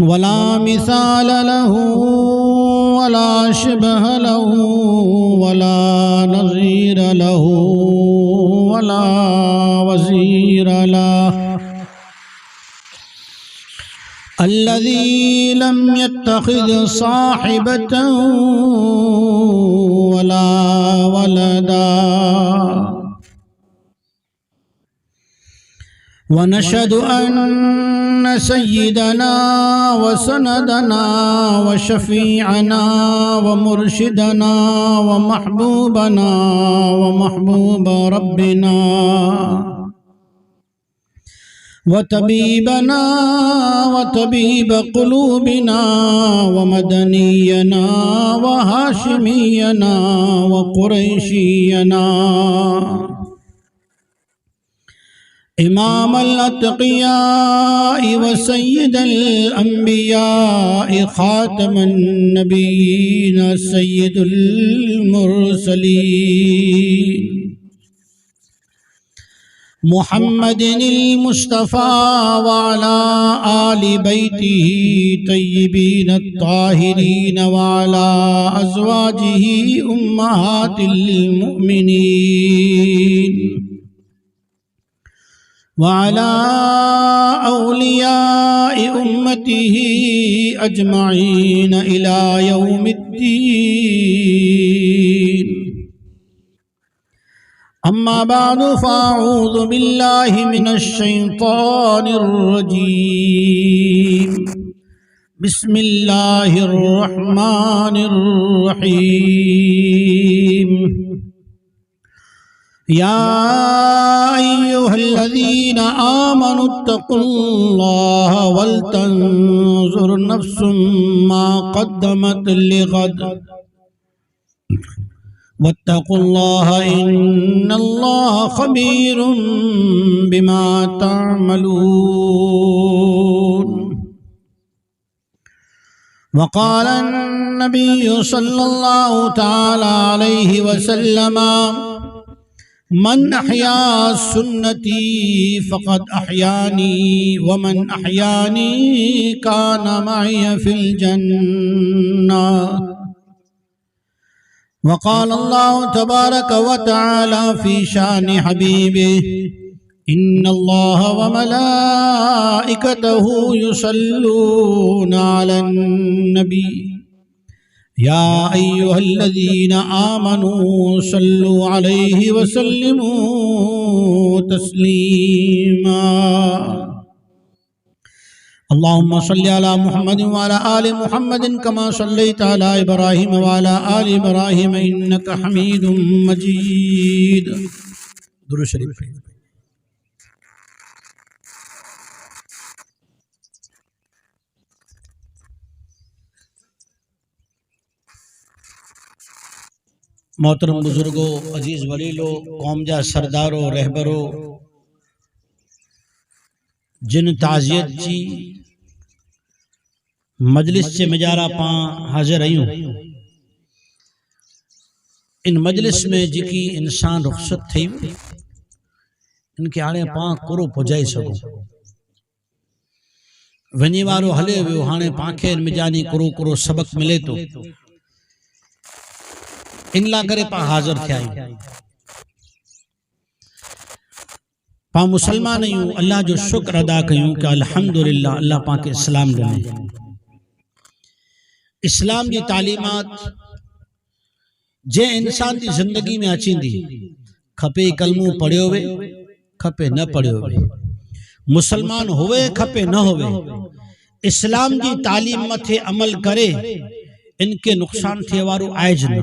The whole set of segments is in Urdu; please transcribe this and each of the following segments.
ولا مثال له ولا شبه له ولا نظير له ولا وزير له الذي لم يتخذ صاحبة ولا ولدا ونشهد أن سيدنا وسندنا وشفيعنا ومرشدنا ومحبوبنا ومحبوب ربنا وطبيبنا وطبيب قلوبنا ومدنينا وهاشمينا وقريشينا امام الاتقياء وسيد الانبياء خاتم النبيين سيد المرسلين محمد المصطفى وعلى آل بيته طيبين الطاهرين وعلى أزواجه أمهات المؤمنين وعلى أولياء أمته أجمعين إلى يوم الدين أما بعد فأعوذ بالله من الشيطان الرجيم بسم الله الرحمن الرحيم يا أيها الذين آمنوا اتقوا الله ولتنظر نفس ما قدمت لغد واتقوا الله إن الله خبير بما تعملون وقال النبي صلى الله تعالى عليه وسلم من أحيا سنتي فقد أحياني ومن أحياني كان معي في الجنة وقال الله تبارك وتعالى في شان حبيبه إن الله وملائكته يصلون على النبي يا أيها الذين آمنوا صلوا عليه وسلموا تسليما اللهم صل على محمد وعلى آل محمد كما صليت على إبراهيم وعلى آل إبراهيم إنك حميد مجيد درود شریف محترم بزرگو عزیز ولیلو قوم جا سردارو رہبرو جن تعزیت جی مجلس سے مجارہ پاں حاضر آئیوں ان مجلس میں جکی انسان رخصت تھی ان کے آڑے پاں کرو پجائی سکو ونی وارو حلے ویو ہانے پانکھے ان مجانی کرو سبق ملے تو ان لا کرے پاں حاضر تھے آئیں پاں مسلمان یوں اللہ جو شکر ادا کیوں کہ الحمدللہ اللہ پاک اسلام دنے اسلام دی تعلیمات جے انسان دی زندگی میں اچین دی کھپے کلموں پڑھے ہوئے کھپے نہ پڑھے ہوئے مسلمان ہوئے کھپے نہ ہوئے اسلام دی تعلیم متھے عمل کرے ان کے نقصان تھے وارو آئج نہ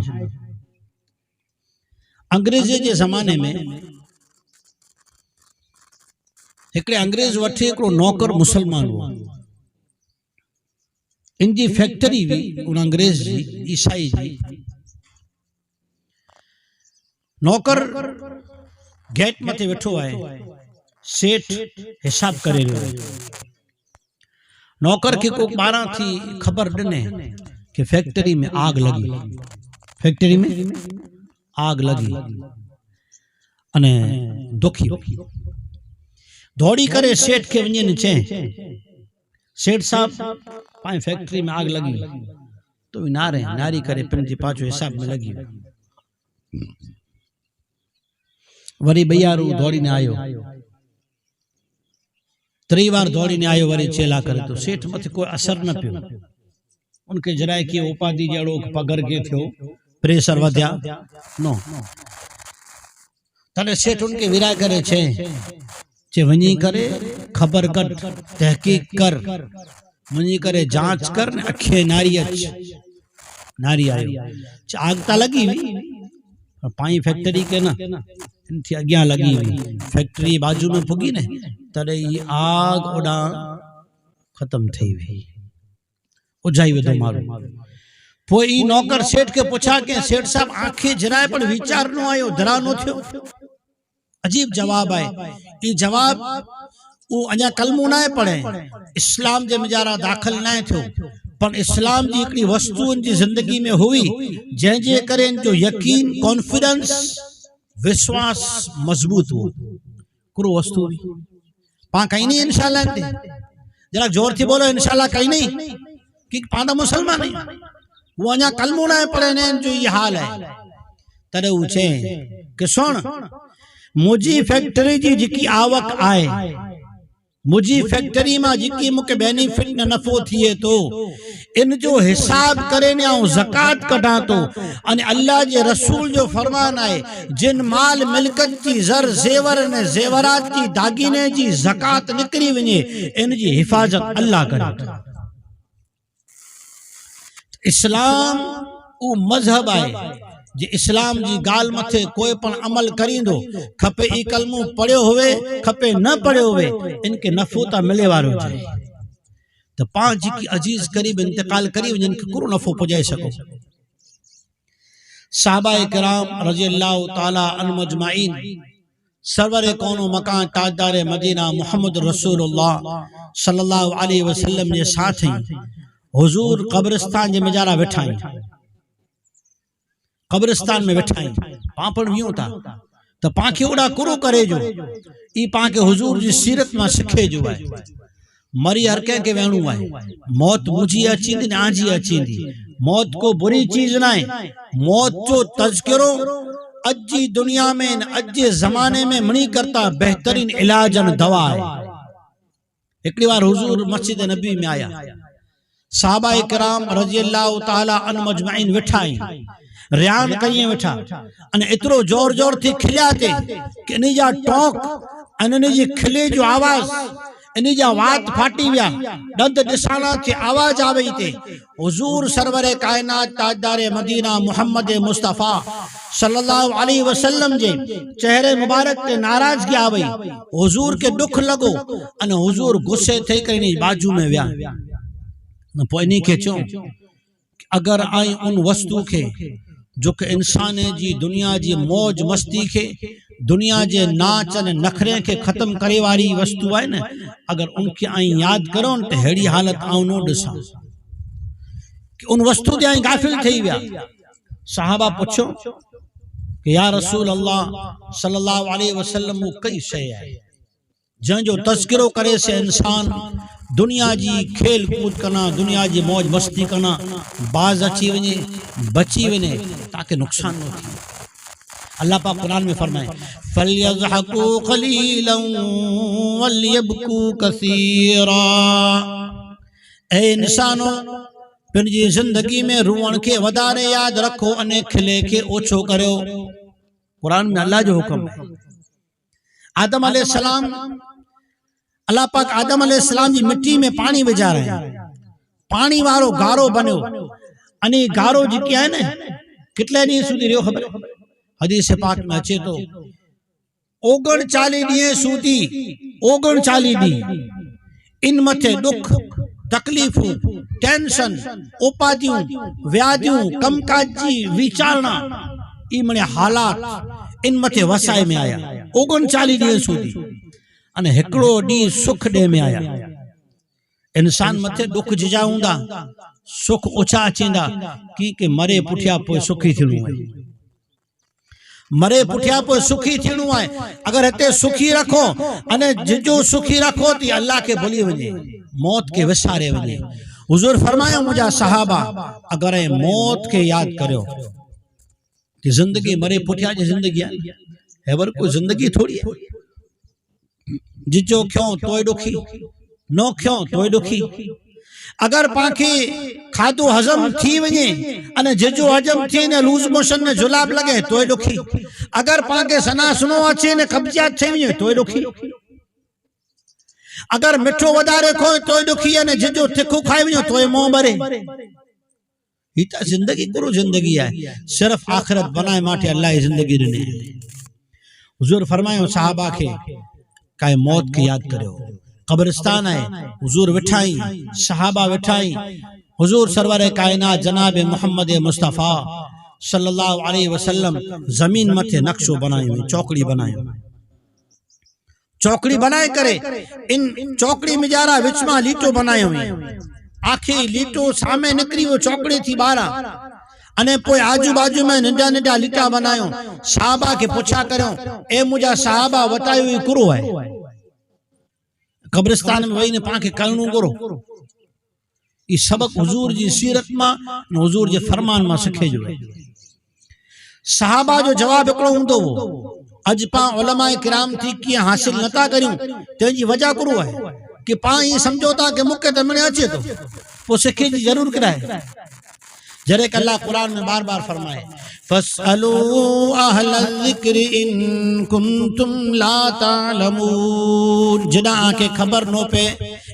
انگریزی جے زمانے میں ایکڑے انگریز وٹھے ایکڑو نوکر مسلمان ہوا ان جی فیکٹری بھی ان انگریز جی عیسائی جی نوکر گیٹ متے وٹھو آئے سیٹ حساب کرے رہے نوکر کی کو 12 تھی خبر دنے کہ فیکٹری میں آگ لگی فیکٹری میں آگ لگی انے دکھی دوڑی کرے سیٹ کے ونجن چیں سیٹ صاحب پائیں فیکٹری میں آگ لگی تو بھی ناری کرے پنجی پاچو حساب میں لگی وری بھیارو دوڑی نے آئیو تری بار دوڑی نے آئیو وری چیلا کرے تو سیٹھ مت کوئی اثر نہ پیو ان کے جرائے کی اوپا دی جڑو پگر کے تھو پریشر ودیا نو تنے سیٹھ ان کے ویرائے کرے چھے ونی کرے خبر کٹ تحقیق کر ونی کرے جانچ کر اکھے ناری آئیو آگ تا لگی ہوئی پائیں فیکٹری کے نا انتھی اگیاں لگی ہوئی فیکٹری باجو میں پھگی نے ترے یہ آگ اڑا ختم تھی ہوئی اجائی وے دو مارو پوئی نوکر سیٹھ کے پوچھا کہ سیٹھ صاحب آنکھیں جرائے پر ویچار نو آئے درانو تھے عجیب جواب آئے یہ جواب وہ انجا کلموں نہ پڑھیں اسلام جے مجارہ داخل نہ تھو پر اسلام جی اکڑی وستو ان جی زندگی میں ہوئی جہاں جے کریں جو یقین کانفیڈنس وشواس مضبوط ہو کرو وستو ہوئی پاں کہیں نہیں انشاءاللہ انتے جرا جور تھی بولو انشاءاللہ کہیں نہیں کہ پاندہ مسلمان نہیں وہ انجا کلموں نہ پڑھیں جو یہ حال ہے ترے اوچھے کہ سن مجھے فیکٹری جی جکی آوک آئے مجھے فیکٹری میں جکی مکہ بینیفٹ نہ نفو تھیے تو ان جو حساب کرے نے آؤں زکاة کٹا تو ان اللہ جے رسول جو فرمان آئے جن مال ملکت جی زر زیور نے زیورات جی داگینے جی زکاة نکری ونجے ان جی حفاظت اللہ کرے اسلام او مذہب آئے جی اسلام جی گال متھے کوئی پن عمل کریں دو کھپے ای کلموں پڑھے ہوئے کھپے نہ پڑھے ہوئے ان کے نفو تا ملے وارو جائے تو پانچ جی کی عزیز قریب انتقال قریب جن کے کرو نفو پجائے سکو صحابہ کرام رضی اللہ تعالی عنہ مجمعین سرور کون و مکان تاجدار مدینہ محمد رسول اللہ صلی اللہ علیہ وسلم نے ساتھ ہیں حضور قبرستان جے مجارہ بٹھائیں قبرستان میں بٹھائیں پاپڑ بھی ہوتا تو پانکے اڑا کرو کرے جو ای پانکے حضور جی سیرت میں سکھے جو ہے مری ہر کہیں کے وینو ہے موت مجھے اچین دی آجی اچین دی موت کو بری چیز نہ ہے موت جو تذکرو اجی دنیا میں اجی زمانے میں منی کرتا بہترین علاج اور دوا ہے ایک بار حضور مسجد نبی میں آیا صحابہ کرام رضی اللہ تعالی عنہ مجمعین وٹھائیں ریان کہیں وٹھا ان اترو جور جور تھی کھلیاتے کہ انہی جا ٹوک انہی جی کھلے جو آواز انہی جا وات پھاٹی بیا دند نسانا تھی آواز آوئی تے حضور سرور کائنات تاجدار مدینہ محمد مصطفیٰ صلی اللہ علیہ وسلم جے چہرے مبارک تے ناراض کی آوئی حضور کے دکھ لگو ان حضور غصے تھے کرنی باجو میں ویا پوئنی کے چوں اگر آئیں ان وستو کے جو کہ انسان جی دنیا جی موج مستی کے دنیا جے ناچن نکھریں کے ختم کرے واری وستو آئے نا اگر ان کی آئیں یاد کرو ان تے ہیڑی حالت آؤنو ڈسا کہ ان وستو دے آئیں غافل تھے بیا صحابہ پوچھو کہ یا رسول اللہ صلی اللہ علیہ وسلم وہ کئی شے آئے جہاں جو تذکرو کرے سے انسان دنیا جی کھیل کود کرنا دنیا جی موج مستی کرنا باز اچھی ونجے بچی ونجے تاکہ نقصان نہ تھی اللہ پاک قرآن میں فرمائے فَلْيَضْحَكُوا قَلِيلًا وَلْيَبْكُوا كَثِيرًا اے انسانوں پنجی زندگی میں روان کے ودارے یاد رکھو انہیں کھلے کے اوچھو کرو قرآن میں اللہ جو حکم ہے آدم علیہ السلام اللہ پاک آدم علیہ السلام جی مٹی میں پانی بجا رہے ہیں پانی وارو گارو بنو انہی گارو جی کیا ہے نا کتلے نہیں سودی رہو خبر حدیث پاک میں اچھے تو اوگن چالی دیئے سودی اوگن چالی دی ان متھے دکھ تکلیفوں ٹینشن اوپادیوں ویادیوں کم کاجی ویچارنا ایمنے حالات ان متھے وسائے میں آیا اوگن چالی دیئے سودی انہیں ہکڑو ڈی سکھ ڈے میں آیا انسان متھے دکھ ججاؤں دا سکھ اچھا چیندہ کہ مرے پٹھیا پوئے سکھی تھنوں ہے مرے پٹھیا پوئے سکھی تھنوں ہے اگر اتے سکھی رکھو انہیں جو سکھی رکھو تی اللہ کے بلی ونجے موت کے وسارے ونجے حضور فرمایا مجھا صحابہ اگر اے موت کے یاد کرو کہ زندگی مرے پٹھیا جی زندگی ہے ور کوئی زندگی تھوڑی ہے جچو کیوں توئے ڈکھی نو کیوں توئے ڈکھی اگر پاکے کھادو حضم تھی ونجے انہیں ججو حجم تھی نے لوز موشن نے جلاب لگے توئے ڈکھی اگر پاکے سنا سنو اچھے نے قبضیات تھی ونجے توئے ڈکھی اگر مٹھو ودارے کھوئے توئے ڈکھی ہے ججو تھکو کھائے ونجے توئے موں برے یہ تا زندگی کرو زندگی ہے صرف آخرت بنائے ماٹھے اللہ زندگی رہنے حضور فرمائے صحابہ کے کائے موت کے یاد کرو قبرستان ہے حضور وٹھائیں صحابہ وٹھائیں حضور سرور کائنات جناب محمد مصطفیٰ صلی اللہ علیہ وسلم زمین متھے نقشو بنائے ہوئے چوکڑی بنائے چوکڑی بنائے کرے ان چوکڑی میں جارا وچما لیٹو بنائے ہوئے آنکھیں لیٹو سامنے نکری وہ چوکڑی تھی بارہ انے پوئے آجو باجو میں نڈا نڈا لیٹا بنائیوں صحابہ کے پوچھا کروں اے مجھا صحابہ وٹائی ہوئی کرو ہے قبرستان میں وہی نے پاکے کرنوں کرو یہ سبق حضور جی سیرت ماں حضور جی فرمان ماں سکھے جو ہے صحابہ جو جواب اکڑو ہوں تو وہ اج پاں علماء کرام تھی کیا حاصل نتا کریوں تینجی وجہ کرو ہے کہ پاں یہ سمجھو تا کہ مکہ تمنے اچھے تو وہ سکھے جی ضرور کرائے جرے کہ اللہ قرآن میں بار بار فرمائے فَاسْأَلُوا أَهْلَ الذِّكْرِ إِن كُنْتُمْ لَا تَعْلَمُونَ جنا آنکے خبر نو پہ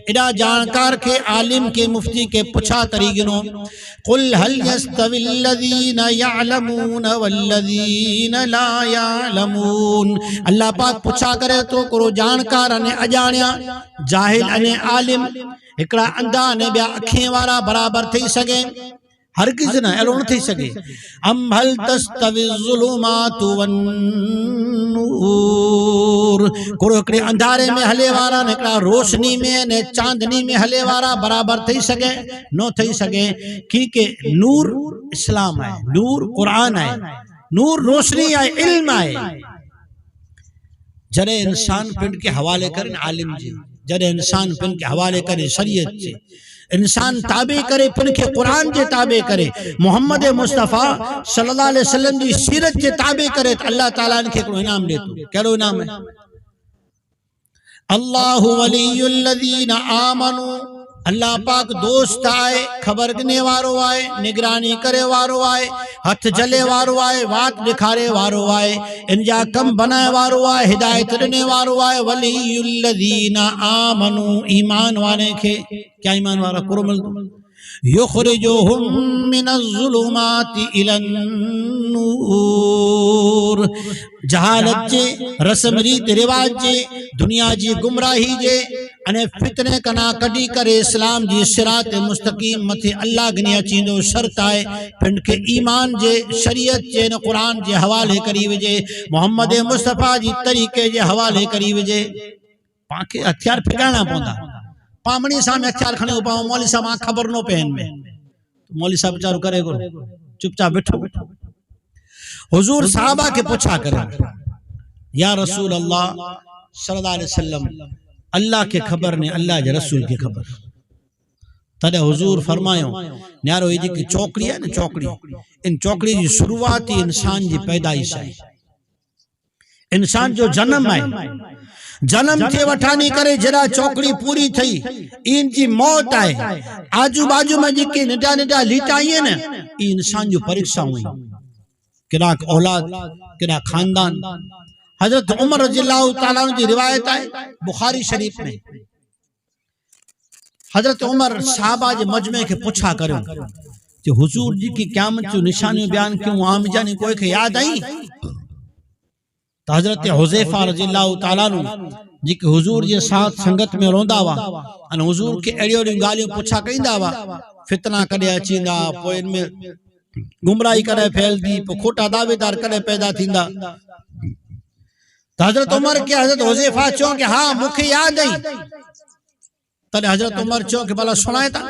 ادا جانکار کے عالم کے مفتی کے پچھا طریقنو قُلْ هَلْ يَسْتَوِي الَّذِينَ يَعْلَمُونَ وَالَّذِينَ لَا يَعْلَمُونَ اللہ پاک پچھا کرے تو کرو جانکار انے اجانیا جاہل انے عالم اکڑا اندھا انے بیا اکھیں وارا برابر تھی سگے ہر کسی نہ ایلو نہ تھی سکے ام حل تستوی الظلمات والنور کرو اکڑے اندھارے میں ہلے وارا نکڑا روشنی میں نے چاندنی میں ہلے وارا برابر تھی سکے نو تھی سکے کیونکہ نور اسلام ہے نور قرآن ہے نور روشنی ہے علم ہے جرے انسان پنڈ کے حوالے کریں عالم جی جرے انسان پنڈ کے حوالے کریں شریعت جی انسان تابع کرے پن کے قرآن جے تابع کرے محمد مصطفیٰ صلی اللہ علیہ وسلم جی سیرت جے تابع کرے تو اللہ تعالیٰ نے کو انعام دے تو کیا رو انعام ہے اللہ ولی الذین آمنوا اللہ پاک دوست آئے خبر گنے وارو آئے نگرانی کرے وارو آئے ہتھ جلے وارو آئے وات دکھارے وارو آئے انجا کم بنائے وارو آئے ہدایت رنے وارو آئے ولی الذین آمنوا ایمان وانے کے کیا ایمان وارا کرو مل یخرجوہم من الظلمات الى النور جہالت جے رسم ریت رواج جے دنیا جی گمراہی جے انہیں فتنے کنا کڈی کرے اسلام جی صراط مستقیم متھے اللہ گنیا چیندو شرط آئے پھنڈ کے ایمان جے شریعت جے نے قرآن جے حوالے کری وجے محمد مصطفیٰ جی طریقے جے حوالے کری وجے پاکے ہتھیار پھگانا پوندا پامنی سامنے ہتھیار کھنے اوپاؤں مولی صاحب آنکھ خبر نو پہن میں مولی صاحب چارو کرے گو چپ چاپ بٹھو حضور صحابہ کے پوچھا کریں یا رسول اللہ صلی اللہ علیہ وسلم اللہ کے خبر نے اللہ کے رسول کی خبر تدھے حضور فرمائیوں نیارو یہ جی کی چوکڑی ہے نا چوکڑی ان چوکڑی جی شروعاتی انسان جی پیدائش ہے انسان جو جنم ہے جنم تھے وٹھانی کرے جرا چوکڑی پوری تھی ان جی موت آئے آجو باجو میں جی کے نڈا نڈا لیٹائیے نا یہ انسان جو پریکشا ہوئی کنا اولاد کنا خاندان حضرت عمر رضی اللہ تعالیٰ عنہ جی روایت ہے بخاری شریف میں حضرت عمر صحابہ جی مجمع کے پوچھا کریں کہ حضور جی کی قیامت جو نشانی بیان کیوں عام جانی کوئی کہ یاد آئی تو حضرت حذیفہ رضی اللہ تعالیٰ عنہ جی کہ حضور جی ساتھ سنگت میں روندہ ہوا ان حضور کے ایڑی اوڑی گالیوں پوچھا کہیں دا ہوا فتنہ کڑے اچیندہ پوئی ان میں گمراہی کرے پھیل دی پو کھوٹا دعوے دار کرے پیدا تھیندا تو حضرت عمر کے حضرت حذیفہ چون کہ ہاں مکھے یاد آئی تلے حضرت عمر چون کہ بلا سنائے تا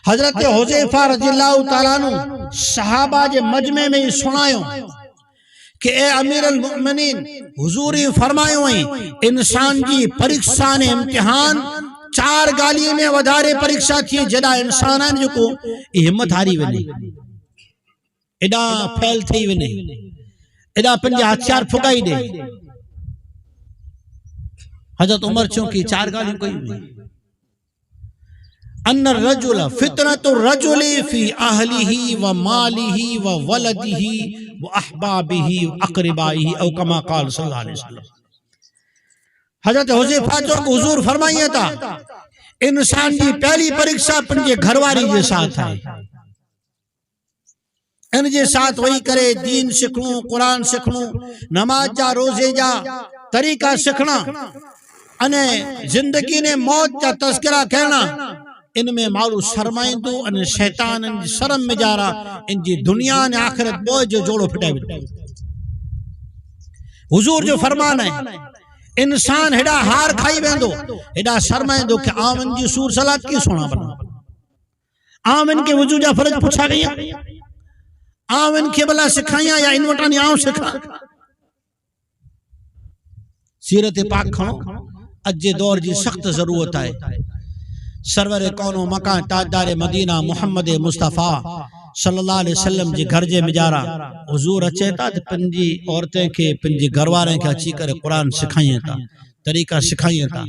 حضرت حذیفہ رضی اللہ تعالیٰ عنہ صحابہ جے مجمع میں سنائیوں کہ اے امیر المؤمنین حضوری فرمائیوں ہیں انسان جی پریکشان امتحان چار گالی میں ودارے پریکشا تھی جڑا انسانان جو کو ہمت ہاری ونے ایڈا پھیل تھی ونے ایڈا پنجے ہتھیار پھکائی دے حضرت عمر چونکہ چار گالی کوئی نہیں ان الرجل فتنة الرجل في اهله وماله وولده واحبابه واقربائه او كما قال صلی اللہ علیہ وسلم. حضرت حذیفہ جو حضور فرمائیے تھا انسان کی پہلی پریکشا پنجے گھر واری کے ساتھ ہے ان کے ساتھ وہی کرے دین سکھنو قرآن سکھنو نماز جا روزے جا طریقہ سکھنا انے زندگی نے موت کا تذکرہ کہنا ان میں مالو سرمائیں دو ان شیطان ان سرم میں جا رہا ان جی دنیا نے آخرت بوئے جو جوڑو پھٹائے بیٹھے. حضور جو فرمان ہے انسان ہڈا ہار کھائی بیندو ہڈا سرمائیں دو کہ آمن جی سور صلات کی سونا بنا آمن کے وجود جا فرج پوچھا گیا آمن کے بلا سکھائیاں یا انوٹانی آؤں سکھا سیرت پاک کھنو اجے دور جی سخت ضرورت ہے سرور کون و مکان تاجدار مدینہ محمد مصطفیٰ صلی اللہ علیہ وسلم جی گھر جے مجارا حضور اچے تا پنجی عورتیں کے پنجی گھرواریں کے اچھی کرے قرآن سکھائیں تا طریقہ سکھائیں تا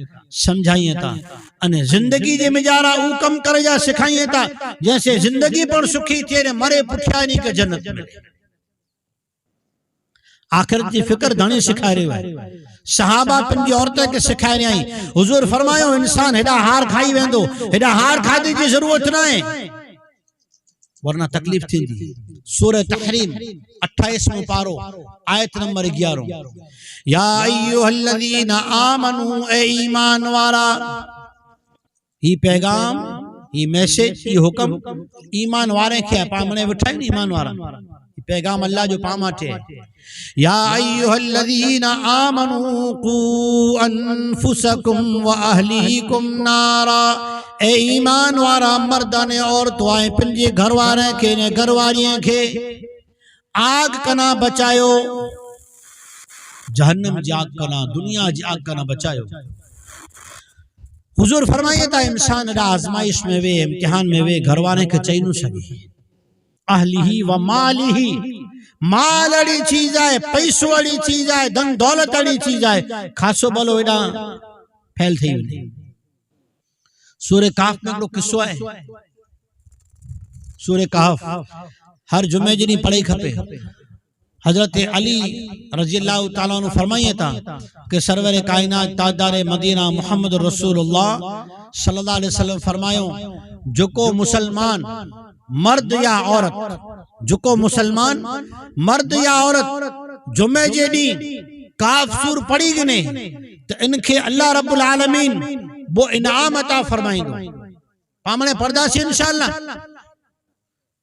سمجھائیں تا انہیں زندگی جے مجارا او کم کر جا سکھائیں تا جیسے زندگی پر سکھی تیرے مرے پٹھیانی کے جنت ملے آخرت جی فکر دھانی سکھائے رہے ہوئے صحابہ پنجی عورتیں کے سکھائے رہے ہیں حضور فرمایا انسان ہڈا ہار کھائی ویندو ہڈا ہار کھا دی جی ضرورت نہ ہے ورنہ تکلیف تھی دی. سورہ تحریم 28 پارو آیت نمبر 11 یا ایوہ الذین آمنوا اے ایمان وارا ہی پیغام ہی میسیج ہی حکم ایمان وارے کیا پامنے بٹھائیں ایمان وارا پیغام اللہ جو پاماٹے یا ایوہ الذین آمنوا قو انفسکم و اہلیکم نارا اے ایمان وارا مردان اور تو آئے پنجے گھر وارے کے نے گھر واریاں کے آگ کنا بچائیو جہنم جی آگ کنا دنیا جی آگ کنا بچائیو. حضور فرمائیے تا انسان را آزمائش میں وے امتحان میں وے گھر وارے کے چاہی نو سکے اہلی و مالی مال اڑی چیز آئے پیسو اڑی چیز آئے دن دولت اڑی چیز آئے خاصو بلو ایڈا پھیل تھی ہوئی. سورہ کہف میں لوگ قصہ ہے سورہ کہف ہر جمعہ جنی پڑھے کھپے حضرت علی رضی اللہ تعالیٰ عنہ فرمائیے تا کہ سرور کائنات تاجدار مدینہ محمد رسول اللہ صلی اللہ علیہ وسلم فرمائیوں جو کو مسلمان مرد یا عورت جو کو مسلمان مرد یا عورت جمعہ جیڈی کاف سور پڑی گنے تو ان کے اللہ رب العالمین وہ انعام عطا فرمائیں دو پامنے پردہ سے انشاءاللہ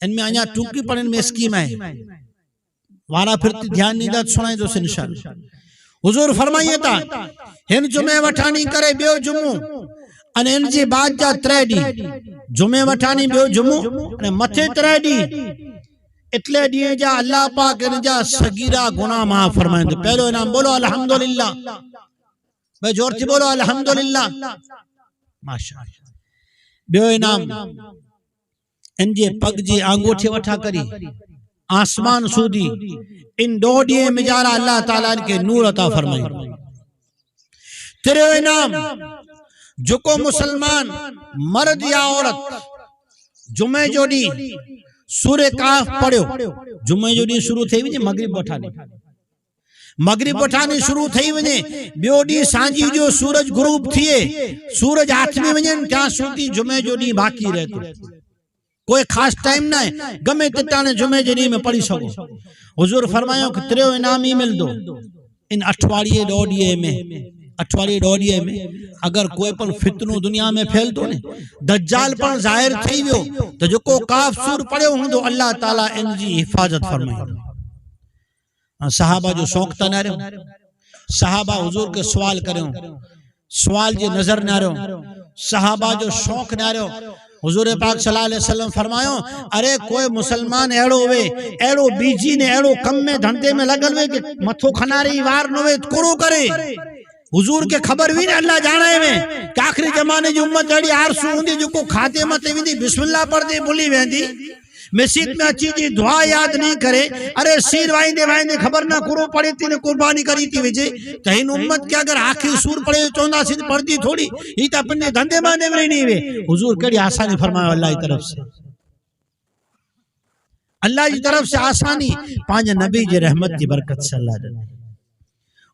ان میں آنیا ٹوکی پڑھن میں اسکیم ہے وارا پھرتی دھیان نہیں دات سنائیں دو سے انشاءاللہ. حضور فرمائیے تا ہن جمعہ وٹھانی کرے بیو جمعہ ان ان جی بات جا ترے دی جمعہ وٹھانی بیو جمعہ ان متھے ترے دی اتلے دیئے جا اللہ پاک ان جا سگیرہ گناہ ماں فرمائیں دو. پہلو انام بولو الحمدللہ بے جورتی بولو الحمدللہ ماشاءاللہ. بیو انام ان جے پگ جی آنگوٹھے وٹھا کری آسمان سودی ان دو دیئے مجارہ اللہ تعالیٰ کے نور عطا فرمائیں. تیرے انام جو کو مسلمان مرد یا عورت جمعہ جو دی سورہ کہف پڑھو جمعہ جو دی شروع تھے وجہ مغرب بٹھانے شروع تھے وجہ بیو دی سانجی جو سورج غروب تھیے سورج ہاتھ میں وجہ کیا سوتی جمعہ جو دی باقی رہتو کوئی خاص ٹائم نہ ہے گمے تتانے جمعہ جنی میں پڑھی سکو. حضور فرمایا کہ تریو انامی مل دو ان اٹھواریے ڈوڑیے میں اگر کوئی پر فتنو دنیا میں پھیل دو دجال پر ظاہر تھی ویو تو جو کو کاف سور پڑے ہوں دو اللہ تعالیٰ ان جی حفاظت فرمائے. صحابہ جو شوق تا نہ رہے صحابہ حضور کے سوال کریں سوال جی نظر نہ رہے صحابہ جو شوق نہ رہے حضور پاک صلی اللہ علیہ وسلم فرمایوں ارے کوئی مسلمان ایڑو ہوئے ایڑو بیجی نے ایڑو کم میں دھندے میں لگل ہوئے کہ متھو کھناری وار نوے کرو کرے حضور کے خبر بھی نہ اللہ جانے میں کہ آخری زمانے جو امت جڑی آرسو ہوندی جو کو کھاتے متے ویندی بسم اللہ پڑھ دے بھلی ویندی مسجد میں اچھی جی دعا یاد نہیں کرے ارے سیر وائندے خبر نہ کرو پڑے تھی نے قربانی کری تھی وجے تو ان امت کے اگر آخری سور پڑے چوندا سید پڑھتی تھوڑی یہ تو اپنے دھندے باندے میں نہیں ہوئے حضور کڑی آسانی فرمایا اللہ کی طرف سے اللہ کی طرف سے آسانی پانچ نبی جی رحمت کی برکت سے اللہ جانے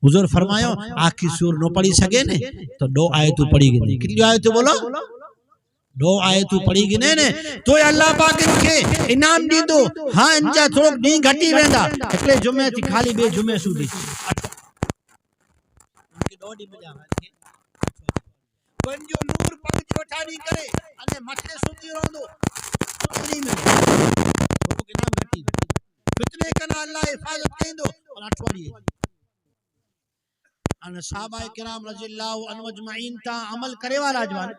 حضور فرمایا آخری سور نو پڑھی سکے نے تو 2 آیتوں پڑھی گئی نہیں کتنی آیتوں بولو 2 آیتوں پڑھی گئی نہیں تو اللہ پاک ان کے انعام دی دو ہاں انجا تھوڑا نہیں گھٹی ویندا اکلے جمعہ تھی خالی بے جمعہ سو دی ان کی 2 ڈی بجا ون جو نور پگ جو ٹھانی کرے انے مٹھے سوتی روندو نہیں میں تو انعام گھٹی فتنے کنا اللہ حفاظت کیندو اور اٹھواڑی ان صحابہ کرام رضی اللہ عنہ مجمعین تا عمل کرے والا جوان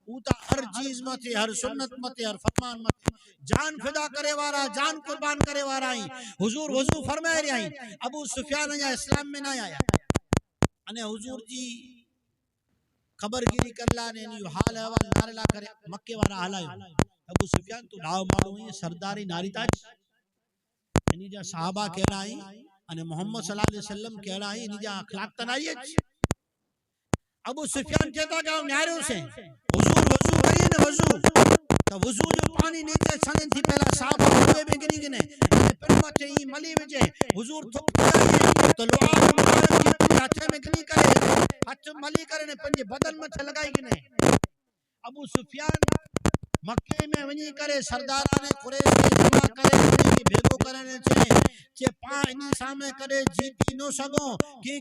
او تا ہر چیز متے ہر سنت متے ہر فرمان متے جان فدا کرے والا جان قربان کرے والا ہیں حضور وضو فرمائے رہے ہیں ابو سفیان یا اسلام میں نہ آیا انے حضور جی خبر گیری کرلا نے نیو حال احوال نارلا کرے مکے والا حالائے ابو سفیان تو ڈاو مارو ہیں سرداری ناری تاج یعنی جا صحابہ کہہ رہا ہیں انہیں محمد صلی اللہ علیہ وسلم کہہ رہا ہے انہیں جا اخلاق تنائی ہے ابو سفیان کہتا کہ ہم نیاروں سے وضو کریے نا وضو تو وضو جو پانی نیچے چھنن تھی پہلا صحابہ ہوئے میں گنی گنے پھر مچے ہی ملی وجے حضور تھک کیا تو لعاب مبارک کی پوری ہاتھے میں گنی کرے ہاتھ ملی کرے پنجے بدن مچھے لگائی گنے ابو سفیان مکے میں ونی کرے سردارانے قریش کے جمع کرے ونی بھیگو کرنے چے پا انہی سامنے کرے جیتی نو سگوں کہ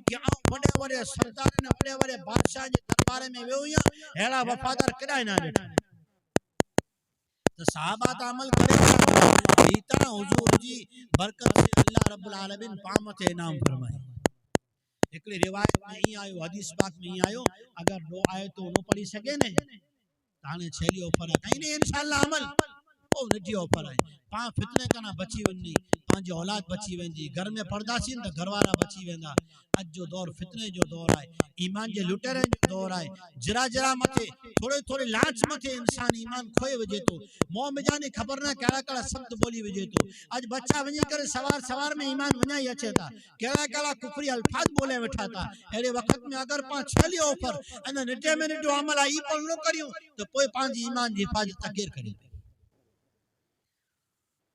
بڑے بڑے سردارانے بڑے بڑے بادشاہ جے دربارے میں وے ہویا ہیڑا وفادار کدائے نہ بیٹھا تو صحابہ عمل کرے دیتا حضور جی برکت سے اللہ رب العالمین پامت انعام فرمائے ایکڑی روایت میں ہی آئیو حدیث پاک میں ہی آئیو اگر 2 آیتوں نو پڑھی سکے نے تانے چھیلی اوپر ہے کہیں نہیں انشاءاللہ عمل او نٹی اوپر ہے پاں فتنے کنا بچی ونی پانچ اولاد بچی ویندی گھر میں پردہ سین تا گھر والا بچی ویندا اج جو دور فتنے جو دور آئے ایمان جے لٹرے جو دور آئے جرا جرا متے تھوڑے تھوڑے لانچ متے انسان ایمان کھوئے وجے تو موم جانے خبر نہ کیڑا کیڑا سبت بولی وجے تو اج بچہ ونی کرے سوار میں ایمان ونجائی اچے تا کیڑا کیڑا کفری الفاظ بولے وٹھا تا ایڑے وقت میں اگر پاں چھلی اوپر ان نٹے میں نٹو عمل آئی پر نو کریوں تو کوئی پانچ ایمان دی حفاظت تکیر کری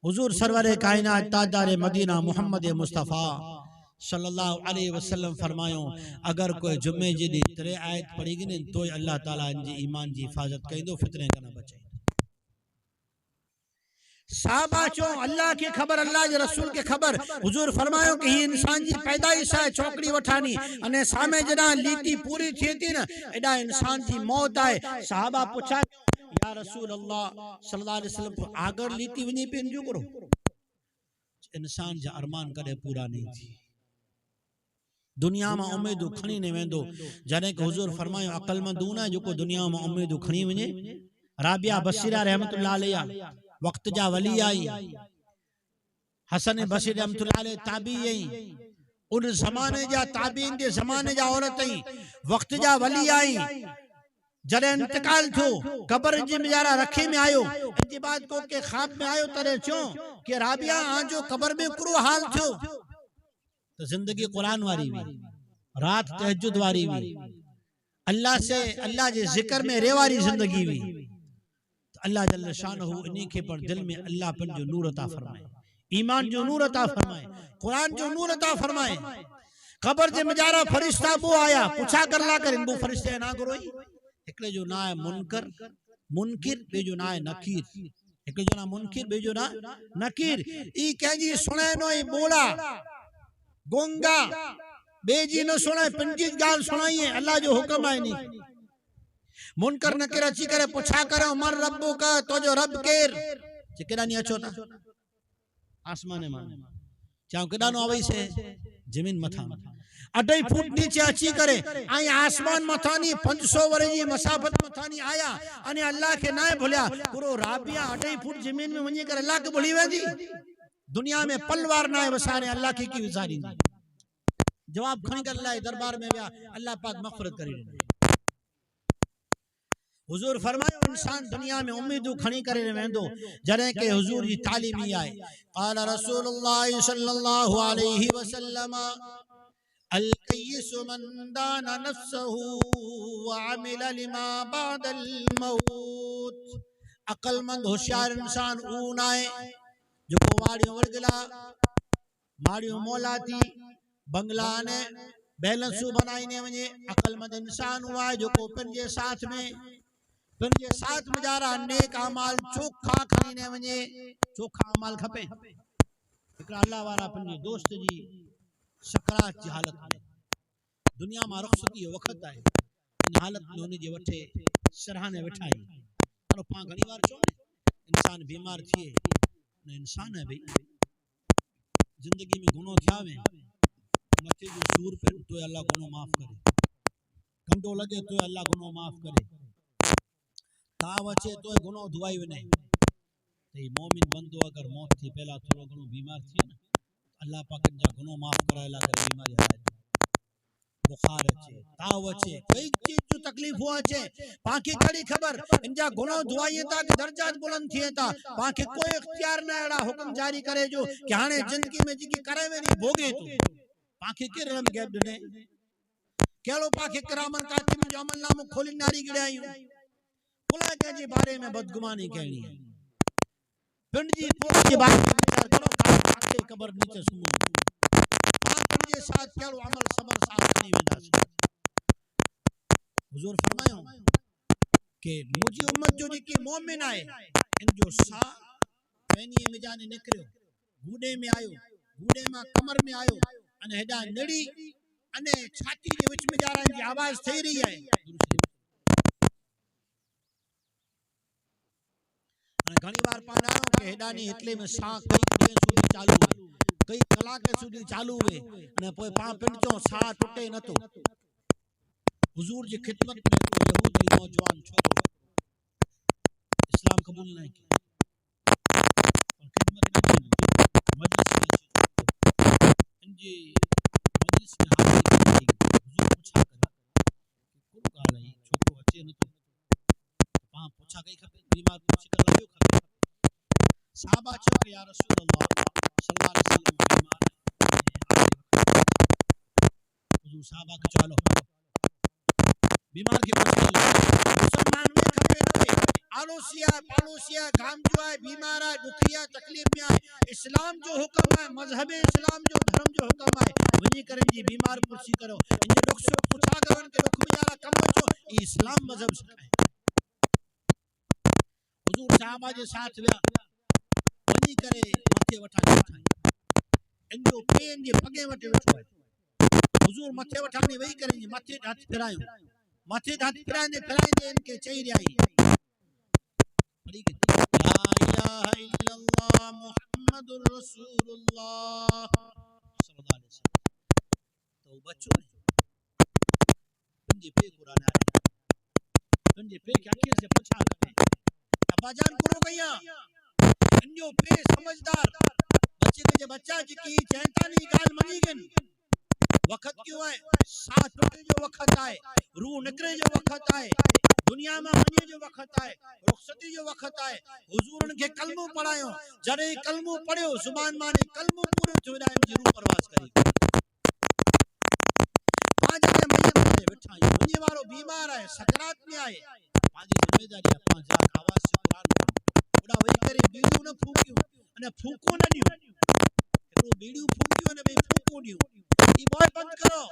حضور سرور کائنات تاجدار مدینہ محمد مصطفیٰ صلی اللہ علیہ وسلم فرمایوں اگر کوئی جمعے جی دی 3 آیت پڑھی گی تو اللہ تعالیٰ ان جی ایمان جی حفاظت کہیں دو فتنے کا نہ بچے صحابہ چوں اللہ کی خبر اللہ جی رسول کی خبر حضور فرمایوں کہ ہی انسان جی پیدائش ہے چوکڑی وٹھانی انہیں سامنے جنا لیتی پوری تھی تھی نا ایڈا انسان جی موت آئے صحابہ پوچھا یا رسول اللہ صلی اللہ علیہ وسلم کو آگر لیتی ونی پہ انجو کرو انسان جا ارمان کرے پورا نہیں تھی دنیا میں امیدو کھنی نے ویندو جانے کہ حضور فرمائے عقل مندونا جو کو دنیا میں امیدو کھنی ونی رابعہ بصیرہ رحمت اللہ علیہ وقت جا ولی آئی حسن بصیر رحمت اللہ علیہ تابعی آئی ان زمانے جا تابعین دے زمانے جا عورت آئی وقت جا ولی آئی جڑے انتقال تھو قبر جی مجارہ رکھے میں آئیو انجی بات کو کہ خواب میں آئیو ترے چوں کہ رابعہ آنجو قبر میں کرو حال تھو تو زندگی قرآن واری بھی رات تہجد واری بھی اللہ سے اللہ جے ذکر میں ریواری زندگی بھی اللہ جل شانہ انہی کے پر دل میں اللہ پن جو نور عطا فرمائے ایمان جو نور عطا فرمائے قرآن جو نور عطا فرمائے قبر جے مجارہ فرشتہ بو آیا پوچھا کر لا کر ان بو فرشتے نہ کروئی ایکلے جو نہ ہے منکر بے جو نہ ہے نکیر ایکلے جو نہ منکر بے جو نہ نکیر ای کہیں جی سنے نوئی بولا گونگا بے جی نو سنے پنجیج گال سنائیے اللہ جو حکم آئے نہیں منکر نکیر اچھی کرے پوچھا کرے عمر ربو کا تو جو رب کیر چکرہ نہیں اچھو تا آسمان مان چاہوں کدہ نو آوئی سے زمین متھا اڈائی فوٹ نیچے اچھی کرے آئی آسمان متھانی 500 ورجی مسافت متھانی آیا انہیں اللہ کے نائے بھولیا کرو رابعہ اڈائی فوٹ زمین میں ونجی کر اللہ کے بھولی ہوئے دی دنیا میں پلوار نائے وسارے اللہ کی وزاری دی جواب کھنی کر اللہ دربار میں ویا اللہ پاک مغفرت کری ڈني حضور فرمایا انسان دنیا میں امیدوں کھنی کرے ویندو جڏهن کہ حضور جی تعلیم ہی آئے قال رسول اللہ صلی اللہ علیہ وسلم القیس من دان نفسه وعمل لما بعد الموت عقل مند ہوشیار انسان اون آئے جو واڑیوں ورگلا ماڑیوں مولا تھی بنگلا نے بیلنسو بنائینے ونجے عقل مند انسان ہوا ہے جو کو پنجے ساتھ میں جارا نیک اعمال چوکھا کھنینے ونجے چوکھا اعمال کھپے ہکڑا اللہ وارا پنجے دوست جی سکرات جی حالت میں دنیا میں رخصتی وقت آئے ان حالت میں انہیں جے وٹھے سرحانے وٹھائی اور پاں گھنی بار چون انسان بیمار تھیے انسان ہے بھئی زندگی میں گناہ تھیا میں متھے جو سور پہ تو اللہ گناہ معاف کرے گھنٹو لگے تو اللہ گناہ معاف کرے تاو اچے تو گناہ دعائی ونے تے مومن بندو اگر موت تھی پہلا تھوڑا گناہ بیمار تھی نا اللہ پاک جا گناہ معاف کرائے لا کر بیماری آئے بخار اچے تاو اچے کئی چیز جو تکلیف ہوا اچے پاکی کڑی خبر انجا گناہ دعائیں تا کہ درجات بلند تھیے تا پاکی کوئی اختیار نہ ایڑا حکم جاری کرے جو کہ ہانے زندگی میں جی کی کرے ویری بھوگے تو پاکی کے رم گیب دنے کہلو پاکی کرامن کاتب جو عمل نامو کھولی ناری گڑے آئیوں کھلا کے جی بارے میں بدگمانی کہنی ہے پنڈ جی پوڑ جی بارے میں بچار کرو کاتے قبر نیچے سمو پاک پنجے ساتھ کہلو عمل صبر ساتھ نہیں ویدہ سے حضور فرمائیوں کہ مجھے امت جو جی کی مومن آئے ان جو سا پینی میں جانے نکریو گوڑے میں آئیو گوڑے میں کمر میں آئیو انہیں ہیڈا نڑی انہیں چھاتی کے وچ میں جا رہا ہے ان کی آواز تھی رہی ہے گھنی بار پاندانوں کہ ہیڈانی اتلے میں ساں کئی کڑے سودی چالو ہوئے کئی کلاکے سودی چالو ہوئے انہیں پوئے پاں پنچوں ساں ٹوٹے نہ تو حضور جی خدمت میں تو یہودی نوجوان چھوڑو اسلام قبول نہیں کی خدمت میں مجلس میں ان جی مجلس میں حاضر کی حضور پوچھا کرا کہ کن کالا ہی چھوڑو اچھے نہ تو پاں پوچھا گئی کھپے بیمار پوچھی کر لگیو کھپے صحابہ چھو کہ یا رسول اللہ صلی اللہ علیہ وسلم بیمار حضور صحابہ کے چالو بیمار کی پوچھا مسلمان میں کھپے کھپے آلوسیا پالوسیا گام جو ہے بیمار ہے دکھیا تکلیف میں آئے اسلام جو حکم ہے مذہب اسلام جو دھرم جو حکم ہے ونی کریں جی بیمار پوچھی کرو ان جے دکھ سے پوچھا کرو ان کے دکھ میں جارا کم بچو یہ اسلام مذہب سکھائے حضور صحابہ جے ساتھ ویا ونی کرے متھے وٹھا وٹھائیں ان جو پین جے پگے وٹے وٹھو ہے حضور متھے وٹھانے وہی کریں جی متھے ہاتھ پھرائیں دے ان کے چہرے آئی لا الہ الا اللہ محمد رسول اللہ صلی اللہ علیہ وسلم تو بچوں نے پنجے پہ قرآن آئے پنجے پہ کیا کیا سے پوچھا کرتے ابا جان کرو گیا انجو پہ سمجھدار بچے کے جو بچہ جی کی چہتا نہیں گال منی گن وقت کیوں آئے ساتھ ٹوٹے جو وقت آئے روح نکرے جو وقت آئے دنیا میں منی جو وقت آئے رخصتی جو وقت آئے حضور ان کے کلموں پڑھائیوں جڑے کلموں پڑھو زبان مانے کلموں پورے تھوڑا ہے روح پرواز کری پانچ جگہ میت پڑھے بٹھائیں منی وارو بیمار آئے سکرات میں آئے پانچ ذمہ داری اپنا جاک آواز سے قرآن بڑا وہی کرے بیڑیوں نہ پھوکیوں انہیں پھوکوں نہ دیوں بیڑیوں پھوکیوں نہ پھوکوں دیوں یہ بہت بند کرو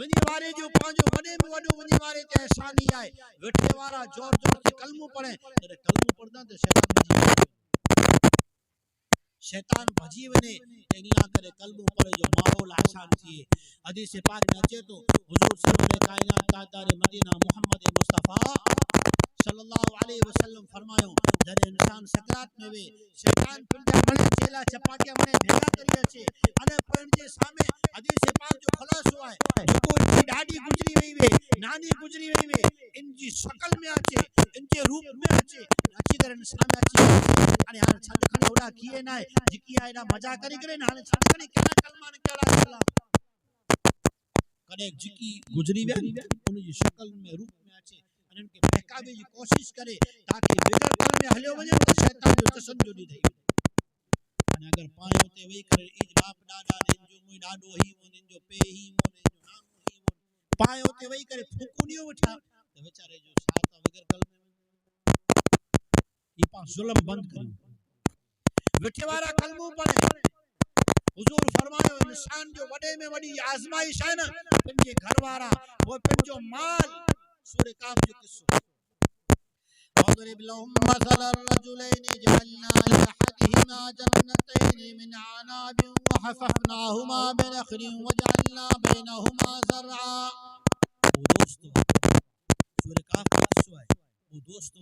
ونی وارے جو پانچو وڈے میں وڈو ونی وارے تے احسانی آئے وٹھے وارا زور زور سے کلموں پڑھیں جڑے کلموں پڑھدا تے شیطان بھجی ونے اللہ کرے کلموں پڑھے جو ماحول آسان تھی حدیث پاک میں اچے تو حضور سرور کائنات تاجدار مدینہ محمد مصطفیٰ صلی اللہ علیہ وسلم فرمایو جڑے انسان سکرات میں وے شیطان پنجا منے چیلا چپاٹیا منے بھیگا کری اچے انے پن جے سامنے حدیث پاک جو خلاصو ہے جو ان ڈاڈی گزری وئی وے نانی گزری وئی وے ان جی شکل میں اچے ان کے روپ میں اچے اچھی طرح انسان اچے انے ہن چھڈ کھنے اڑا کیے نہ جکی ایڈا مزہ کری کرے نہ ہن چھڈ کھنے کنا کلمہ نے کیڑا اسلام کڏهن جڪي گذري ويا ان جي شڪل ۾ روپ ۾ اچي ان کي بهڪاوي جي ڪوشش ڪري تاڪي بغير قلم ۾ هليو وڃي ته شيطان جو تسجد ڏي ٿي ان اگر پاڻ اتي ويي ڪري ايج باپ ڏاڏا ان جو مون ڏاڏو هي ان جو پي هي ان جو نانو هي پاڻ اتي ويي ڪري ڦوڪونيو وٺا ته ويچاري جو ساتھ بغير قلم یہ پاس ظلم بند کریں وٹھے وارا کلمو پڑھے حضور فرمایا انسان جو وڈے میں وڈی آزمائش ہے نا پنجے گھر وارا وہ پنجو مال سورہ کاف جو قصو وضرب لهم مثل الرجلين جعلنا لأحدهما جنتين من عناب وحففناهما بنخل وجعلنا بينهما زرعا وہ دوستو سورہ کاف جو قصو ہے وہ دوستو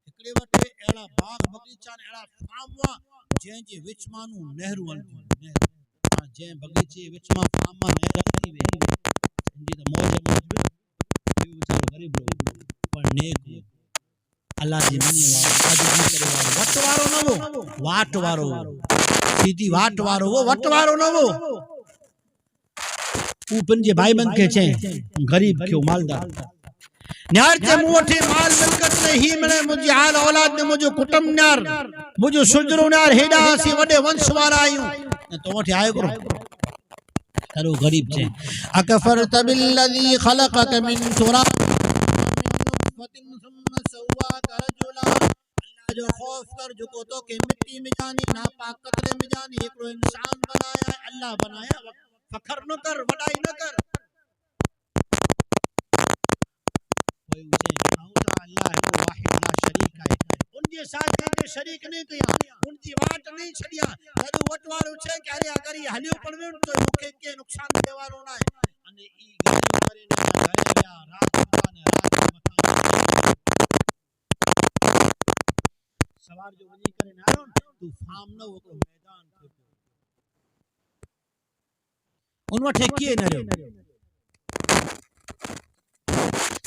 ہکڑے وٹے اڑا باغ باغیچا اڑا فارم وا جن جے وچ مانو نہر ولدی نہر جن باغیچے وچ ما فارم نہر رکھی وے ان جی موج موج یہ بیچارو غریب لوگ پر نیک اللہ جی منی وٹ وارو نہ وہ واٹ وارو سیدھی واٹ وارو وہ وٹ وارو نہ وہ پنجے بھائی بند کے چیں غریب کیوں مالدار نیار تے موٹے مال ملکت نے ہی منے مجھے حال اولاد نے مجھے کٹم نیار مجھے سجرو نیار ہیڈا سی وڈے ونش وارا آئیوں تو موٹے آئے کرو ترو غریب چھے اکفرت بالذی خلقک من تراب من نطفت ثم سواک رجلا اللہ جو خوف کر جو کو تو کہ مٹی میں جانی ناپاک قطرے میں جانی ایک انسان بنایا اللہ بنایا فخر نہ کر وڈائی نہ کر اللہ ہے واحد لا شریک ہے ان کے ساتھ کے شریک نہیں کیا ان کی واٹ نہیں چھڑیا جدو وٹ وارو چھے کہ ارے اگر یہ ہلیو پڑوے تو مکھے کے نقصان دے وارو نہ ہے ان ای گھر کرے نہ گیا گیا رات نے مکان سوار جو وجی کرے نہ تو فام نہ ہو میدان ان وٹھے کیے نہ رہو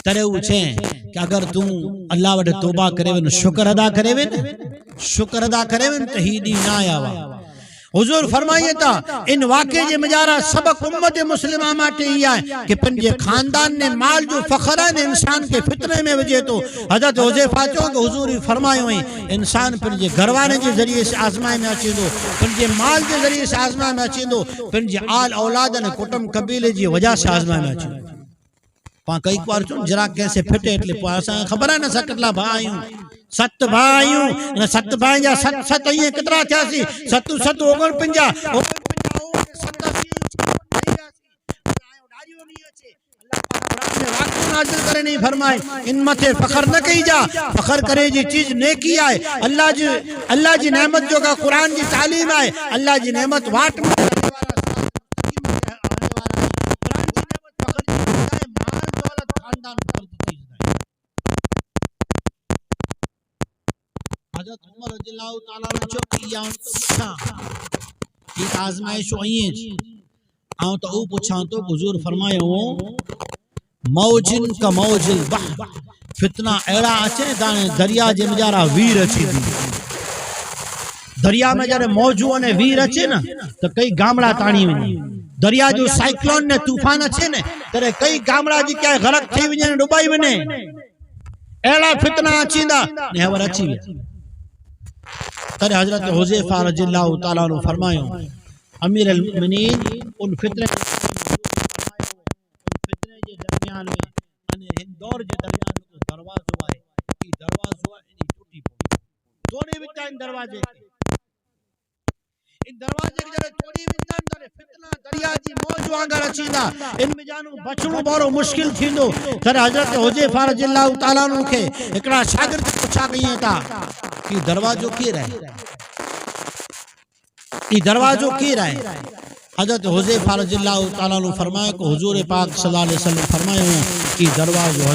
ترے اچھیں کہ اگر تم اللہ وڈے توبہ کرے ون شکر ادا کرے ون تہیدی نہ آوا حضور فرمائیے تا ان واقعے جے مجارہ سبق امت مسلمہ ماتے ہی آئے کہ پنجے خاندان نے مال جو فخر ہے انسان کے فطرے میں وجہ تو حضرت حذیفہ چو کہ حضور فرمائے ہوئے انسان پنجے گھروانے کے ذریعے سے آزمائے میں اچھی دو پنجے مال کے ذریعے سے آزمائے میں اچھی دو پنجے آل اولادن کٹم قبیلے جی وجہ سے آزمائے میں اچھی دو پاں کئی کوار چون جرا کیسے پھٹے اٹلے پاسا خبر ہے نہ سکتلا بھائیوں ست بھائیوں ست بھائیں جا ست آئیے کترا تھیا سی ستو ست اوگن پنجا ست نازل کرے نہیں فرمائے ان متے فخر نہ کہی جا فخر کرے جی چیز نیکی آئے اللہ جی نعمت جو کا قرآن جی تعلیم آئے اللہ جی نعمت واٹ میں حضرت عمر رضی اللہ تعالیٰ نے چکی یا ان تو پچھا ایک آزمائش ہوئیے آؤں تو او پچھا تو حضور فرمائے ہوں موجن کا موج البحر فتنہ ایڑا اچھے دانے دریا جے مجارہ ویر اچھی دی دریا میں جارے موجوں نے ویر اچھے نا تو کئی گامڑا تانی ہوئی دریا جو سائیکلون نے طوفان اچھے نے ترے کئی گامڑا جی کیا غرق تھی ہوئی نے ڈوبائی بنے ایڑا فتنہ اچھی دا نہور اچھی ہوئی ترے حضرت حذیفہ رضی اللہ تعالیٰ عنہ فرمائے امیر المؤمنین ان فتنے کے درمیان میں ہندور کے درمیان میں دروازہ ہوا ہے یہ دروازہ ہوا انہی ٹوٹی پوئی دونے بچہ ان دروازے ان دروازے کے جرے توڑی بچان در فتنہ دریا جی موجو آنگر اچیدہ ان میں جانو بچنو بارو مشکل تھیندو تر حضرت حذیفہ رضی اللہ تعالیٰ عنہ کے اکڑا شاگرد پوچھا گئی تھا کہ دروازو کی رہے یہ دروازو کی رہے حضرت حذیفہ رضی اللہ تعالیٰ عنہ فرمائے کہ حضور پاک صلی اللہ علیہ وسلم فرمائے ہوں کہ دروازو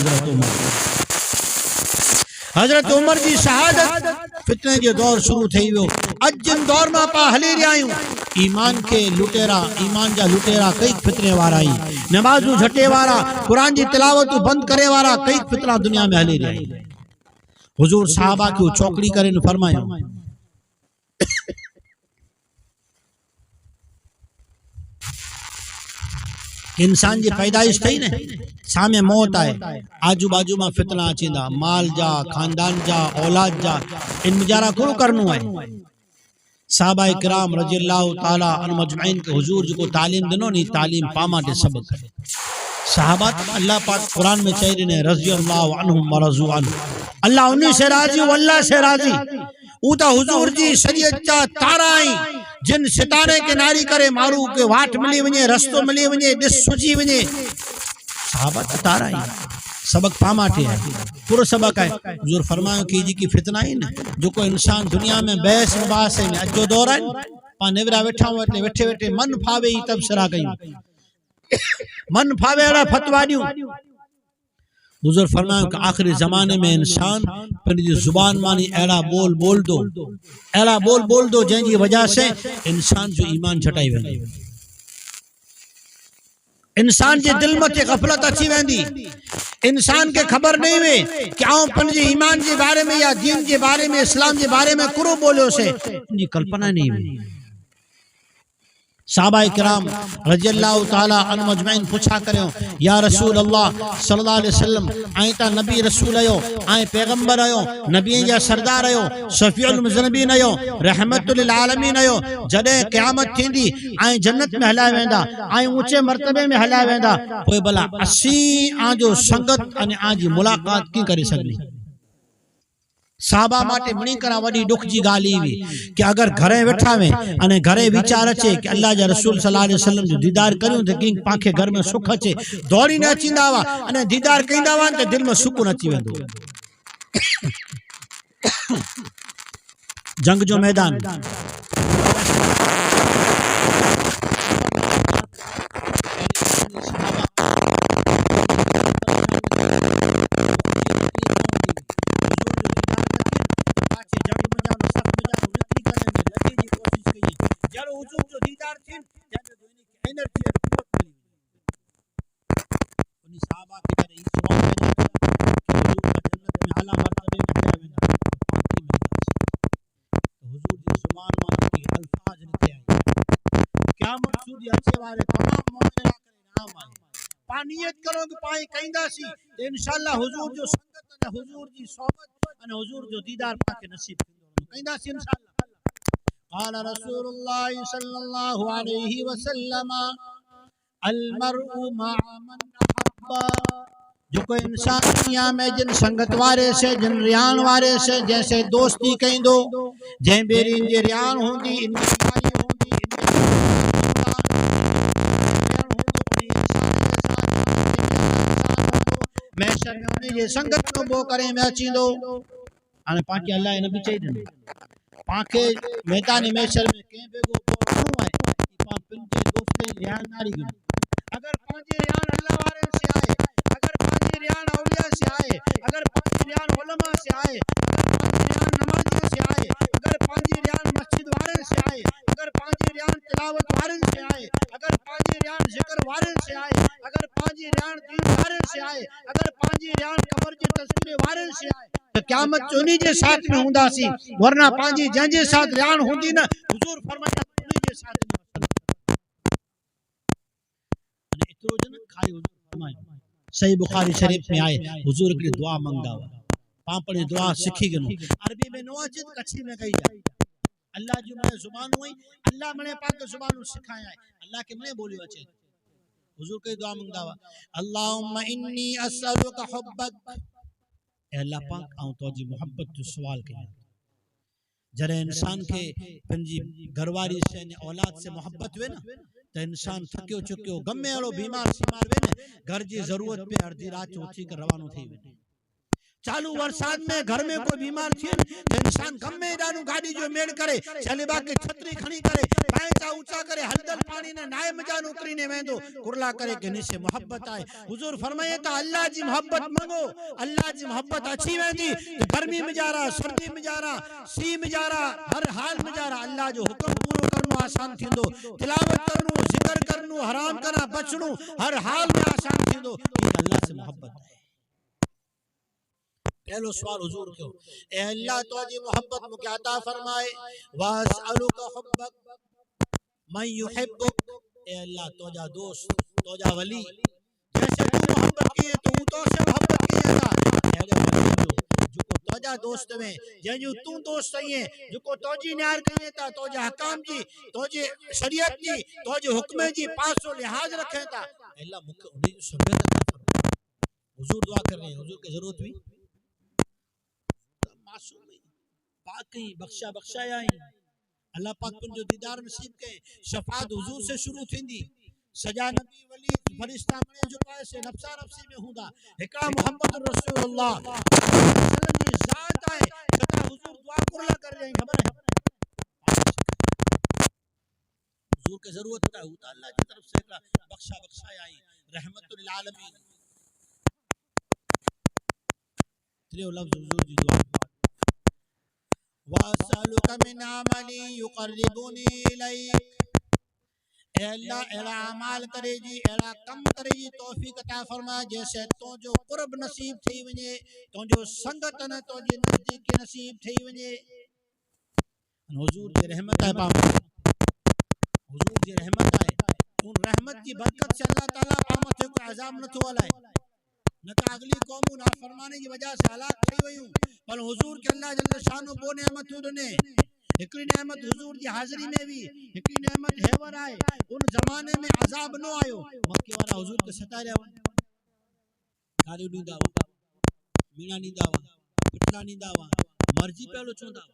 حضرت عمر کی شہادت فتنے کے دور شروع تھے ہو اج جن دور میں پا ہلی رہائیوں ایمان کے لٹیرا ایمان جا لٹیرا کئی فتنے وارا ہی نمازو جھٹے وارا قرآن جی تلاوت بند کرے وارا کئی فتنہ دنیا میں ہلی رہائی حضور صحابہ کی چوکڑی کریں فرمائے کہ انسان جی پیدائش تھی نا سامنے موت آئے آجو باجو میں فتنہ اچیندا مال جا خاندان جا اولاد جا ان مجارہ کو کرنو ہے صحابہ کرام رضی اللہ تعالی عنہ مجمعین کے حضور جو کو تعلیم دنو نہیں تعلیم پاما دے سبق کرے صحابہ اللہ پاک قرآن میں چاہیے نے رضی اللہ عنہم ورضو عنہ اللہ انہی سے راضی واللہ سے راضی اوتا حضور جی شریعت چا تارا آئی جن ستارے کے ناری کرے مارو کے واٹ ملی ونجے رستو ملی ونجے دس سجی ونجے صحابہ چا تارا آئی سبق پاما ٹھے ہے پورا سبق ہے حضور فرمائے کہ جی کی فتنہ ہی نا جو کوئی انسان دنیا میں بحث مباحث میں اجو دور ہے پا نورا ویٹھا ہوئے ویٹھے ویٹھے من پھاوے ہی تب سرا گئی من پھاوے اڑا فتوا دیوں حضور فرمائے کہ آخری زمانے میں انسان پھر جی زبان مانی ایڑا بول دو جن کی وجہ سے انسان جو ایمان چھٹائی ویندی انسان جی دل میں غفلت اچھی ویندی انسان کے خبر نہیں ہوئے کہ آؤں پن جی ایمان جی بارے میں یا دین جی بارے میں اسلام جی بارے میں کرو بولو سے جی کلپنا نہیں ہوئی صحابہ کرام رضی اللہ تعالی عنہ مجمعین پوچھا کریں یا رسول اللہ صلی اللہ علیہ وسلم آئیں تا نبی رسول آئیو آئیں پیغمبر آئیو نبی یا سردار آئیو شفیع المذنبین آئیو رحمت للعالمین آئیو جدے قیامت تھی دی آئیں جنت میں ہلائے ویندہ آئیں اونچے مرتبے میں ہلائے ویندہ کوئی بلا اسی آجو سنگت آجی ملاقات کی کری سکلی صحابہ ماتے منی کرا وڈی دکھ جی گالی ہوئی کہ اگر گھرے وٹھا میں انہیں گھرے وچار اچے کہ اللہ جا رسول صلی اللہ علیہ وسلم جو دیدار کریوں تو کنگ پانکھے گھر میں سکھ اچے دوری نہ اچین داوا انہیں دیدار کہیں داوا تو دل میں سکون اچی ویندو جنگ جو میدان پانیت کرو کہ پائیں کہندہ سی انشاءاللہ حضور جو سنگت حضور جی صحبت حضور جو دیدار پاک نصیب کہندہ سی انشاءاللہ قال رسول اللہ صلی اللہ علیہ وسلم المرء مع من احبا جو کوئی انسان دنیا میں جن سنگت وارے سے جن ریان وارے سے جیسے دوستی کہیں دو جن بیری انجے ریان ہوں دی ان کی کاری ہوں دی میں شرمیوں یہ سنگت کو بو کریں میں اچھی دو آنے پاکی اللہ نبی چاہی دیں پاکے میدانی میشر میں کہیں بے گو پورنو ہے پاک پنجے دوستے ریان ناری گئے اگر پانچے ریان اللہ وارے سے آئے اگر پانچے ریان اولیاء سے آئے اگر پانچے ریان علماء سے آئے اگر پانچے ریان نمازیوں سے آئے اگر پانچے ریان مسجد وارن سے آئے اگر پانچے ریان تلاوت وارن سے آئے اگر پانچے ریان ذکر وارن سے آئے اگر پانچے ریان دین وارن سے آئے اگر پانچے ریان قبر کے تذکرے وارن سے آئے تو قیامت چونی جے ساتھ میں ہوندہ سی ورنہ پانچے جنجے ساتھ ریان ہوندی نا حضور فرمایا چونی جے ساتھ میں اترو جنہ کھائی حضور فرمایا صحیح بخاری شریف میں آئے حضور کے دعا منگا ہوا پاپڑے دعا سکھی گنو عربی میں نوا چیز کچھی میں کہی جائے اللہ جو میں زبان ہوئی اللہ میں پاک زبان سکھایا ہے اللہ کے میں بولی وچے حضور کے دعا منگا ہوا اللہم انی اسألک حبک اے اللہ پاک آؤں تو جی محبت جو سوال کیا جرے انسان کے پنجی گھرواری سے اولاد سے محبت ہوئے نا تو انسان تھکیو چکیو گمے اڑو بیمار سیمار ہوئے نا گھر جی ضرورت پہ اردی رات چوتھی کر روانو تھی ہوئے چالو ورساد میں گھر میں کوئی بیمار تھی تو انسان گم میں ڈانو گاڑی جو میڑ کرے چلے باقی چھتری کھنی کرے پائنچا اونچا کرے ہلدل پانی نے نائے مجانو کری نے ویندو کرلا کرے کہ نیسے محبت آئے حضور فرمائے تا اللہ جی محبت منگو اللہ جی محبت اچھی ویندی گرمی میں جا رہا سردی میں جا رہا سی میں جا رہا ہر حال میں جا رہا اللہ جو حکم پورو کرنو آسان تھی دو تلاوت کرنو ذکر کرنو حرام کرنا بچنو ہر حال میں آسان تھی دو اللہ سے محبت ہے پہلو سوال حضور کیوں اے اللہ تو جی محبت مجھے عطا فرمائے واسألوک حبک من یحبک اے اللہ تو جا دوست تو جا ولی جیسے تو محبت کیے تو تو سے محبت کیے تا اہڑے ولی جو کو تو جا دوست میں جن جو تو دوست ہیں جو کو تو جی نیار کیے تا تو جا حکام جی تو جی شریعت جی تو جو حکم جی پاس و لحاظ رکھے تا اللہ مکھ انہیں جو سنت عطا فرمائے حضور دعا کر رہے ہیں حضور کی ضرورت ہوئی معصوم ہیں پاک ہیں بخشا آئیں اللہ پاک پن جو دیدار نصیب کے شفاعت حضور سے شروع تھی دی سجا نبی ولی فرشتہ بنے جو پائے سے نفسا نفسی میں ہوں دا حکا محمد رسول اللہ وسلم کی ذات آئے ستا حضور دعا کرلا کر رہے ہیں خبر ہے حضور کے ضرورت ہوتا ہے اللہ کی طرف سے بخشا آئیں رحمت للعالمین تریو لفظ حضور جی دعا وَأَسْأَلُكَ مِنْ عَمَلٍ يُقَرِّبُنِي إِلَيْكَ اے اللہ ایڑا عمال کرے جی ایڑا کم کرے جی توفیق عطا فرما جیسے تو جو قرب نصیب تھی ونجے تو جو سنگت نہ تو جی نزدیک نصیب تھی ونجے حضور کی رحمت ہے پاک حضور کی رحمت ہے ان رحمت کی برکت سے اللہ تعالیٰ پامت کو عذاب نہ تھو علائے نہ کہ اگلی قوموں نافرمانی کی وجہ سے ہلاک تھی ہوئی ہوں بل حضور کے اللہ جل شانو بو نعمت نے ایکڑی نعمت حضور کی حاضری میں بھی ایکڑی نعمت ہیور آئے ان زمانے میں عذاب نہ آئے مکہ والا حضور کے ستا رہے ہوا کاری نہیں داوا مینا نہیں داوا پٹلا نہیں داوا مرضی پہلو چون داوا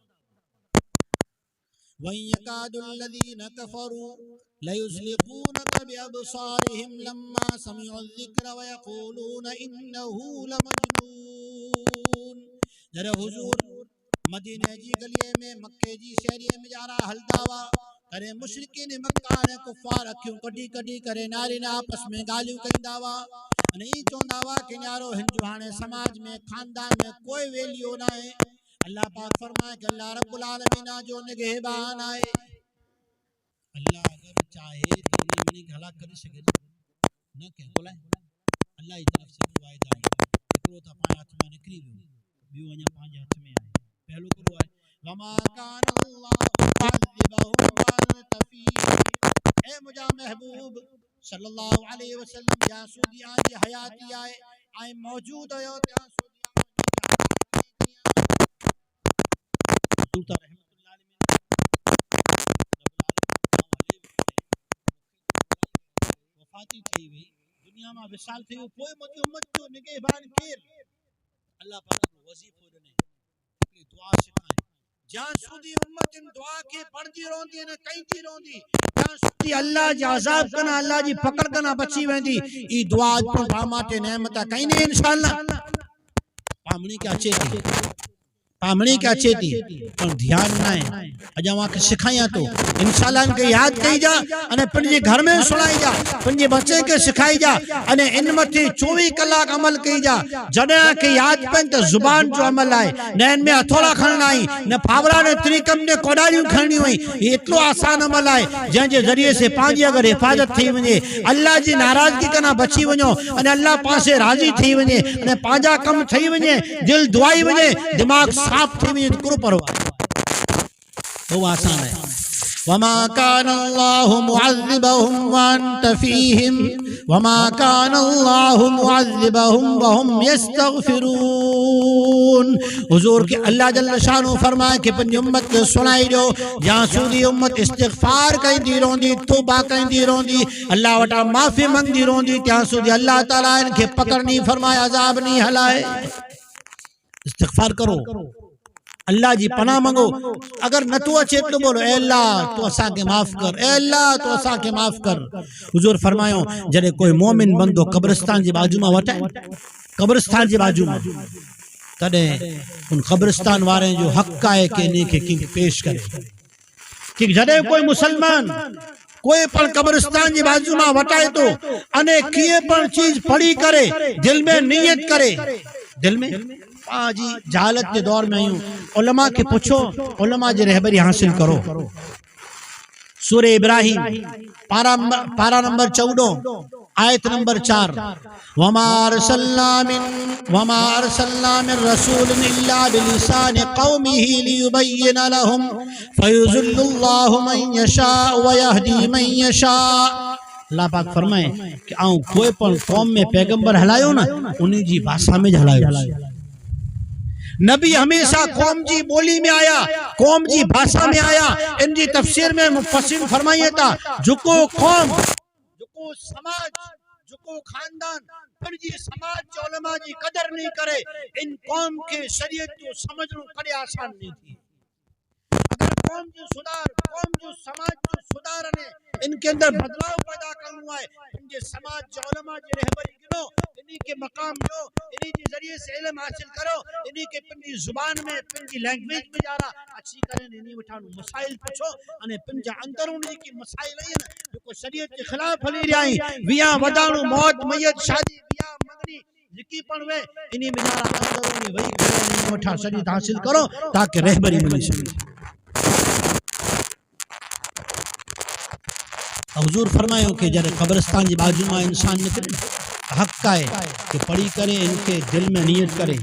وَإِن يَكَادُ الَّذِينَ كَفَرُوا لَيُزْلِقُونَكَ بِأَبْصَارِهِمْ لَمَّا سَمِعُوا الذِّكْرَ وَيَقُولُونَ إِنَّهُ لَمَجْنُونٌ ذرا حضور مدینہ جی گلیے میں مکہ جی شہریے میں جا رہا حل دعویٰ کرے مشرکین مکہ نے کفار اکھیوں کٹی کٹی کرے ناری نا آپس میں گالیوں کئی دعویٰ نہیں چون دعویٰ کہ نیارو ہندوہانے سماج میں خاندان میں کوئی ویلیو نہ ہے اللہ پاک فرمائے کہ اللہ رب العالمین جو نگہبان آئے اللہ اگر چاہے تو انہیں منی کے ہلاک کر سکے نہ کہ بولائے اللہ ہی طرف سے کوئی آئے اکرو تا پائے ہاتھ میں نکری بیو انجا پانچ ہاتھ میں آئے پہلو کرو آئے وَمَا كَانَ اللَّهُ مُعَذِّبَهُمْ وَأَنْتَ فِيهِمْ اے مجھا محبوب صلی اللہ علیہ وسلم جہاں سودی آنجی حیاتی آئے موجود ہے جہاں سودی سلطہ رحمت اللہ علیہ وفاتی تھی ہوئی دنیا میں وصال تھی ہوئی کوئی مجھے امت جو نگہبان کیر اللہ پاک کو وظیف ہو رہنے اپنی دعا سکھائیں جہاں سودی امت ان دعا کے پڑھ دی رون دی انہیں کئی دی رون دی جہاں سودی اللہ جی عذاب کنا اللہ جی پکڑ کنا بچی ویندی ای دعا پر بامات نعمتہ کئی نہیں انشاءاللہ پامنی کیا چیتی پامنی کیا چیتی پر دھیان نہ ہے اجا وہاں کے سکھائیاں تو انشاءاللہ ان کے یاد کہی جا انہیں پنجی گھر میں سنائی جا پنجی بچے کے سکھائی جا انہیں ان متی 24 کلاک عمل کہی جا جنہاں کے یاد پہن تو زبان جو عمل آئے نہ ان میں ہتھوڑا کھڑنا آئی نہ پھاورا نے طریقم نے کوڑاریوں کھڑنی ہوئی یہ اتلو آسان عمل آئے جہاں جے ذریعے سے پانچی اگر حفاظت تھی ونجے اللہ جی ناراضگی کنا بچی ونجو انہیں اللہ پاسے راضی تھی ونجے انہیں پانچا کم تھی ونجے دل دعائی ونجے دماغ صاف تھی ونجے کرو پر وہ آسان ہے وَمَا كَانَ اللَّهُ مُعَذِّبَهُمْ وَأَنْتَ فِيهِمْ وَمَا كَانَ اللَّهُ مُعَذِّبَهُمْ وَهُمْ يَسْتَغْفِرُونَ حضور کے اللہ جل شانو فرمائے کہ پنجی امت کے سنائی جو جہاں سودی امت استغفار کہیں دی رون دی توبہ کہیں دی رون دی اللہ وٹا معافی منگ دی رون دی تیاں سودی اللہ تعالیٰ ان کے پکڑ نہیں فرمائے عذاب نہیں ہلائے استغفار کرو اللہ جی پناہ منگو اگر نہ تو اچھے تو بولو اے اللہ تو اسا کے معاف کر اے اللہ تو اسا کے معاف کر حضور فرمایوں جڑے کوئی مومن بندو قبرستان جی باجو میں وٹائے قبرستان جی باجو میں تڑے ان قبرستان وارے جو حق آئے کہ نیک کنگ پیش کرے کہ جڑے کوئی مسلمان کوئی پر قبرستان جی باجو میں وٹائے تو انہیں کیے پر چیز پڑی کرے دل میں نیت کرے دل میں آجی جہالت کے دور میں ہوں علماء کے پوچھو علماء جی رہبری حاصل کرو سورہ ابراہیم پارا نمبر 14 آیت نمبر 4 وَمَا أَرْسَلْنَا مِن رَسُولٍ إِلَّا بِلِسَانِ قَوْمِهِ لِيُبَيِّنَ لَهُمْ فَيُضِلُّ اللَّهُ مَن يَشَاءُ وَيَهْدِي مَن يَشَاءُ اللہ پاک فرمائے کہ آؤں کوئی پر قوم میں پیغمبر ہلائیو نا انہی جی بھاشا میں ہلائیو نبی ہمیشہ قوم جی بولی میں آیا قوم جی بھاشا میں آیا ان جی تفسیر میں مفسر فرمائیے تھا جکو قوم جکو سماج جکو خاندان پھر جی سماج جو علماء جی قدر نہیں کرے ان قوم کے شریعت جو سمجھنو کڑے آسان نہیں تھی اگر قوم جو سدار قوم جو سماج جو سدارنے ان کے اندر بدلاؤ پیدا کرنا ہے ان کے سماج جو علماء جی رہبری گنو انہی کے مقام جو انہی کے ذریعے سے علم حاصل کرو انہی کے پنجی زبان میں پنجی لینگویج میں جا رہا اچھی کریں انہی وٹھانو مسائل پچھو انہیں پنجا اندروں انہی کی مسائل ہیں جو کو شریعت کے خلاف ہلی رہی ویاں ودانو موت میت شادی ویاں مگنی ذکی پڑھوے انہی میں جا رہا اندروں انہی وہی کریں انہی وٹھا شریعت حاصل کرو تاکہ رہبری ملی سکے حضور فرمائیو کہ جب قبرستان جی باجو میں انسان نکلے حق کا ہے کہ پڑھی کریں ان کے دل میں نیت کریں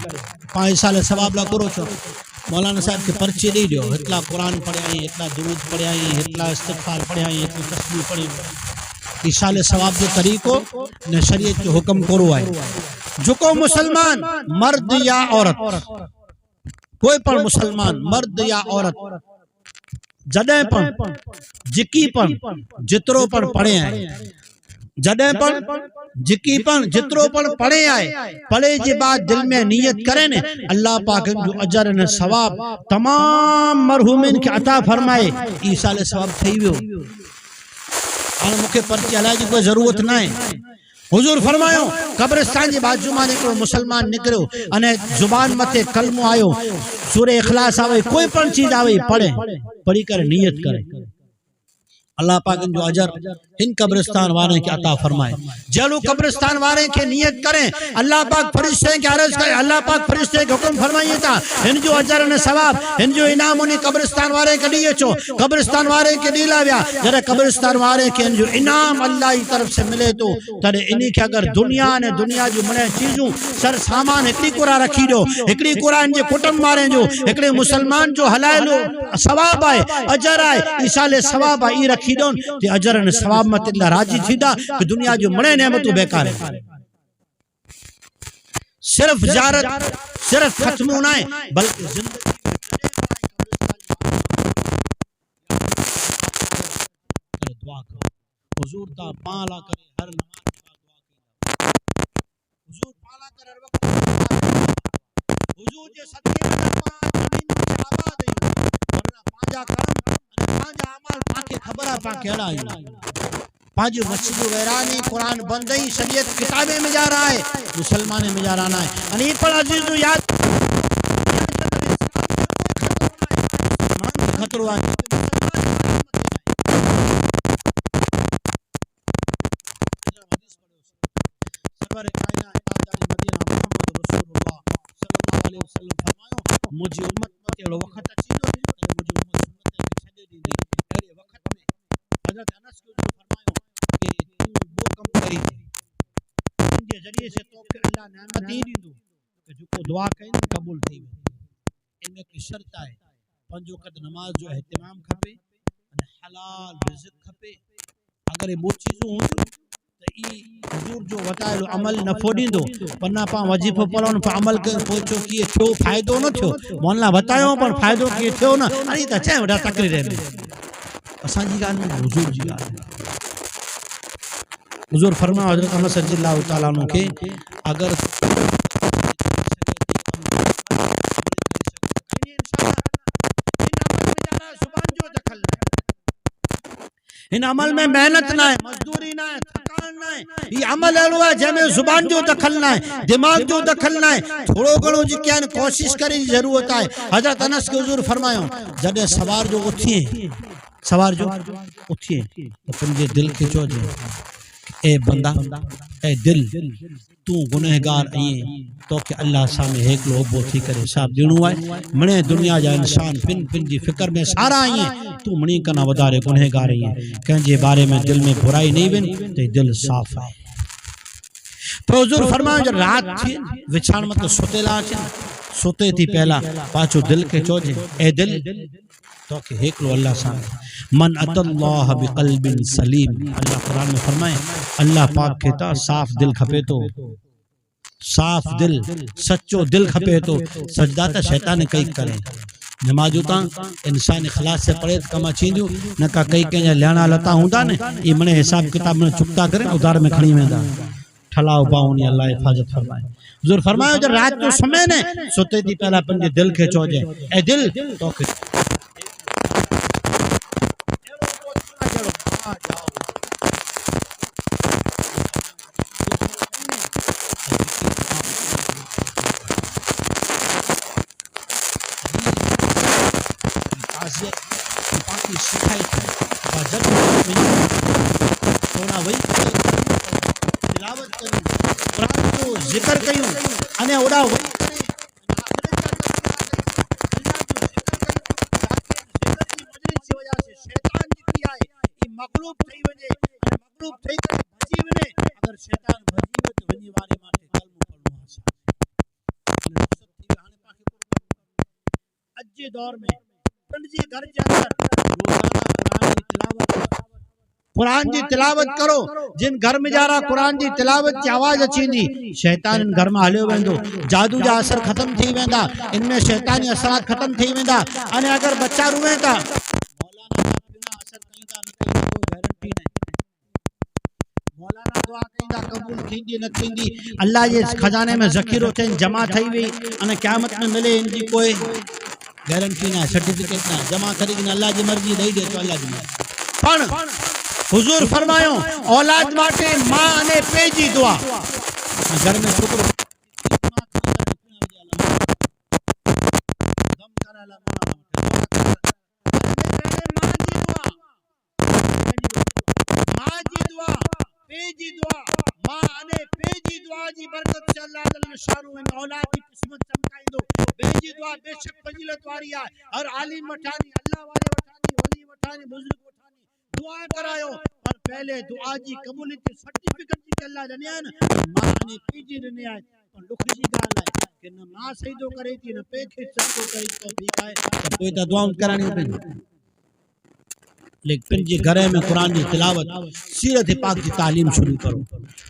5 سال ثواب لا کرو چھو مولانا صاحب کے پرچے دے دیو اتلا قرآن پڑھے آئیں اتلا درود پڑھے آئیں اتلا استغفار پڑھے آئیں اتلا تسبیح پڑھے آئیں سال ثواب جو طریقو نے شریعت کے حکم کرو آئے جو کو مسلمان مرد یا عورت کوئی پر مسلمان مرد یا عورت جدیں پر جکی پر جترو پر پڑھے آئے جدیں پر جکی پر جترو پر پڑھے آئے پڑھے جی بعد دل میں نیت کریں اللہ پاک جو اجر نے ثواب تمام مرحومین کے عطا فرمائے عیسیٰ علیہ ثواب تھی ہوئے اور مکہ پرچی علیہ جی کوئی ضرورت نہ ہے حضور فرمایو قبرستان جی باجو میں نکلو مسلمان نکلو انہیں زبان متے کلمو آئیو سورہ اخلاص آوئی کوئی پر چیز آوئی پڑھیں پڑھی کر نیت کریں اللہ پاک جو اجر ان قبرستان والے کے عطا فرمائے جلو قبرستان والے کے نیت کریں اللہ پاک فرشتے کے عرض کریں اللہ پاک فرشتے کے حکم فرمائیے تھا ان جو اجر نے ثواب ان جو انعام انہیں قبرستان والے کے لیے چھو قبرستان والے کے لیے بیا جرے قبرستان والے کے ان جو انعام اللہ کی طرف سے ملے تو ترے انہی کے اگر دنیا نے دنیا جو منے چیزوں سر سامان اکڑی قرآ رکھی دو اکڑی قرآ ان جو کٹم ماریں جو اکڑی مسلمان جو حلائے لو ثواب آئے اجر آئے عیسال ثواب آئی رکھی دون تے اجر نے ثواب مت اللہ راجی تھی دا کہ دنیا جو مڑے نعمتوں بیکار ہے صرف زیارت صرف ختم ہونا ہے بلکہ زندگی دعا کرو حضور تا پالا کرے ہر نماز کا دعا کرے حضور پالا کر ہر وقت حضور جے صدقے پاک زمین کی آباد ہے ورنہ پانجا کام پانجا عمل پاکے خبرہ پاکے اڑائی پانجو مسجد ویرانی قرآن بندئی شریعت کتابیں میں جا رہا ہے مسلمانے میں جا رہا ہے انہی پر عزیز یاد خطر آئے سرور کائنات تاجدار مدینہ محمد رسول اللہ صلی اللہ علیہ وسلم فرماؤ مجھے امت مت وقت اچھی دو مجھے امت سنت ہے کہ چھڑے دی دی وقت میں حضرت انس کو فرماؤ کہ تو وہ کم کری ان کے ذریعے سے تو پھر اللہ نعمت ہی دی دو کہ جو کو دعا کہیں قبول تھی ان میں کی شرط ہے پنج وقت نماز جو اہتمام کھپے حلال رزق کھپے اگر یہ وہ چیزوں ہوں تو ای حضور جو وطائل عمل نہ پھوڑی دو ورنہ پاں وظیفہ پڑھون پا عمل کر پوچھو کیے تھو فائدو نہ تھو مولانا بتایوں پر فائدو کیے تھو نہ انی تا چاہے وڈا تقریر ہے اساں جی گال میں حضور جی گال حضور فرمایا حضرت محمد صلی اللہ تعالی عنہ کے اگر ان عمل میں محنت نہ ہے مزدوری نہ ہے تھکان نہ ہے یہ عمل ایلو ہے جے میں زبان جو دخل نہ ہے دماغ جو دخل نہ ہے تھوڑو گھنو جی کیا کوشش کریں ضرورت ہے حضرت انس کے حضور فرمایا جڑے سوار جو اٹھیے سوار جو اٹھیے تو پنجے دل کے چو جے اے بندہ اے دل تو گنہگار آئیں تو کہ اللہ سامنے ایک لو بو تھی کرے صاحب دنوں آئے منے دنیا جا انسان پن پن جی فکر میں سارا آئیں تو منی کنا ودارے گنہگار آئیں کہیں جے بارے میں دل میں برائی نہیں بن تو دل صاف ہے تو حضور فرمایا جو رات تھی وچھان مطلب سوتےلا آچے سوتے تھی پہلا پاچو دل کے چوجے اے دل تو کہ ہیکلو اللہ سان من ات اللہ بقلب سلیم اللہ قرآن میں فرمائے اللہ پاک کہتا صاف دل کھپے تو صاف دل سچو دل کھپے تو سجدہ تا شیطان کئی کریں نمازوں تا انسان اخلاص سے پڑھے کما چیندیوں نہ کا کئی کہیں لیانا لتا ہوں دا نے یہ منے حساب کتاب میں چکتا کریں ادار میں کھڑی میں دا ٹھلاؤ باؤنی اللہ حفاظت فرمائے حضور فرمائے جو رات تو سمے نے سوتے دی پہلا پنجے دل کے چوجے اے دل تو کہ باقی سکھائی تھا جب سونا وہی تلاوت کریں قرآن کو ذکر کریں انہیں اڑا وہی مغلوب تھی ونے مغلوب تھی کر بھجی ونے اگر شیطان بھجی ونے تو ونی وارے ماتے کلمو پڑھو ہاسا رخصت تھی ہانے پاکي اج دور میں پنجی گھر جا کر قرآن دی تلاوت کرو جن گھر میں جا رہا قرآن دی تلاوت کی آواز اچیندی شیطان ان گھر میں ہلیو ویندو جادو جا اثر ختم تھی ویندا ان میں شیطانی اثرات ختم تھی ویندا انے اگر بچہ روئے تا مولانا دعا کیندا قبول تھیندی نہ تھیندی اللہ جے خزانے میں ذخیرو تھین جمع تھئی وی ان قیامت میں ملے ان جی کوئی گارنٹی نہ سرٹیفکیٹ نہ جمع کری کہ اللہ جی مرضی دئی دے تو اللہ جی پن حضور فرمایو اولاد ماٹے ماں نے پیجی دعا گھر میں شکر پیجی دعا ماں نے پیجی دعا جی برکت سے اللہ جل شانو ان اولاد کی قسمت چمکائی دو پیجی دعا بے شک فضیلت واری ہے ہر عالم مٹھانی اللہ والے مٹھانی ولی مٹھانی بزرگ مٹھانی دعا کرایو پر پہلے دعا جی قبولیت سرٹیفکیٹ جی اللہ جنیان ماں نے پیجی دنے آئے پر لکھ جی گال ہے کہ نہ ماں سیدو کرے تھی نہ پیکھے سکو کرے تو بھی آئے کوئی تا دعاؤں کرانی پہ لیکن جی گھرے میں قرآن کی تلاوت سیرت پاک کی تعلیم شروع کرو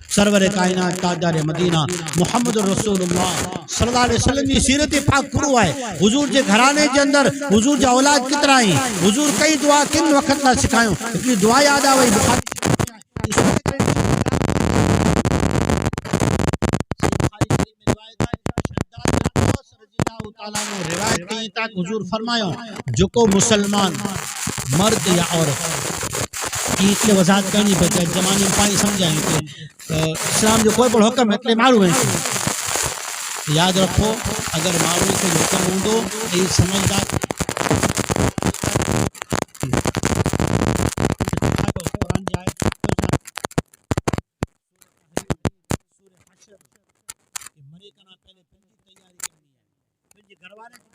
سرور کائنات تاجدار مدینہ محمد رسول اللہ صلی اللہ علیہ وسلم کی سیرت پاک پرو ہے حضور جے گھرانے کے اندر حضور جا اولاد کتنا ہیں حضور کئی دعا کن وقت نہ سکھایوں اتنی دعا یاد آ وہی بخاری روایت کہیں تاک حضور فرمایوں جو کو مسلمان مرد یا عورت اس لیے وضاحت کرنی پڑتی ہے زمانے میں پانی سمجھائیں کہ اسلام جو کوئی بڑا حکم ہے اتنے معلوم ہے یاد رکھو اگر معلوم کے حکم ہوں تو یہ سمجھدار قرآن جائے مرے کا نا پہلے تیاری کرنی ہے پھر یہ گھر والے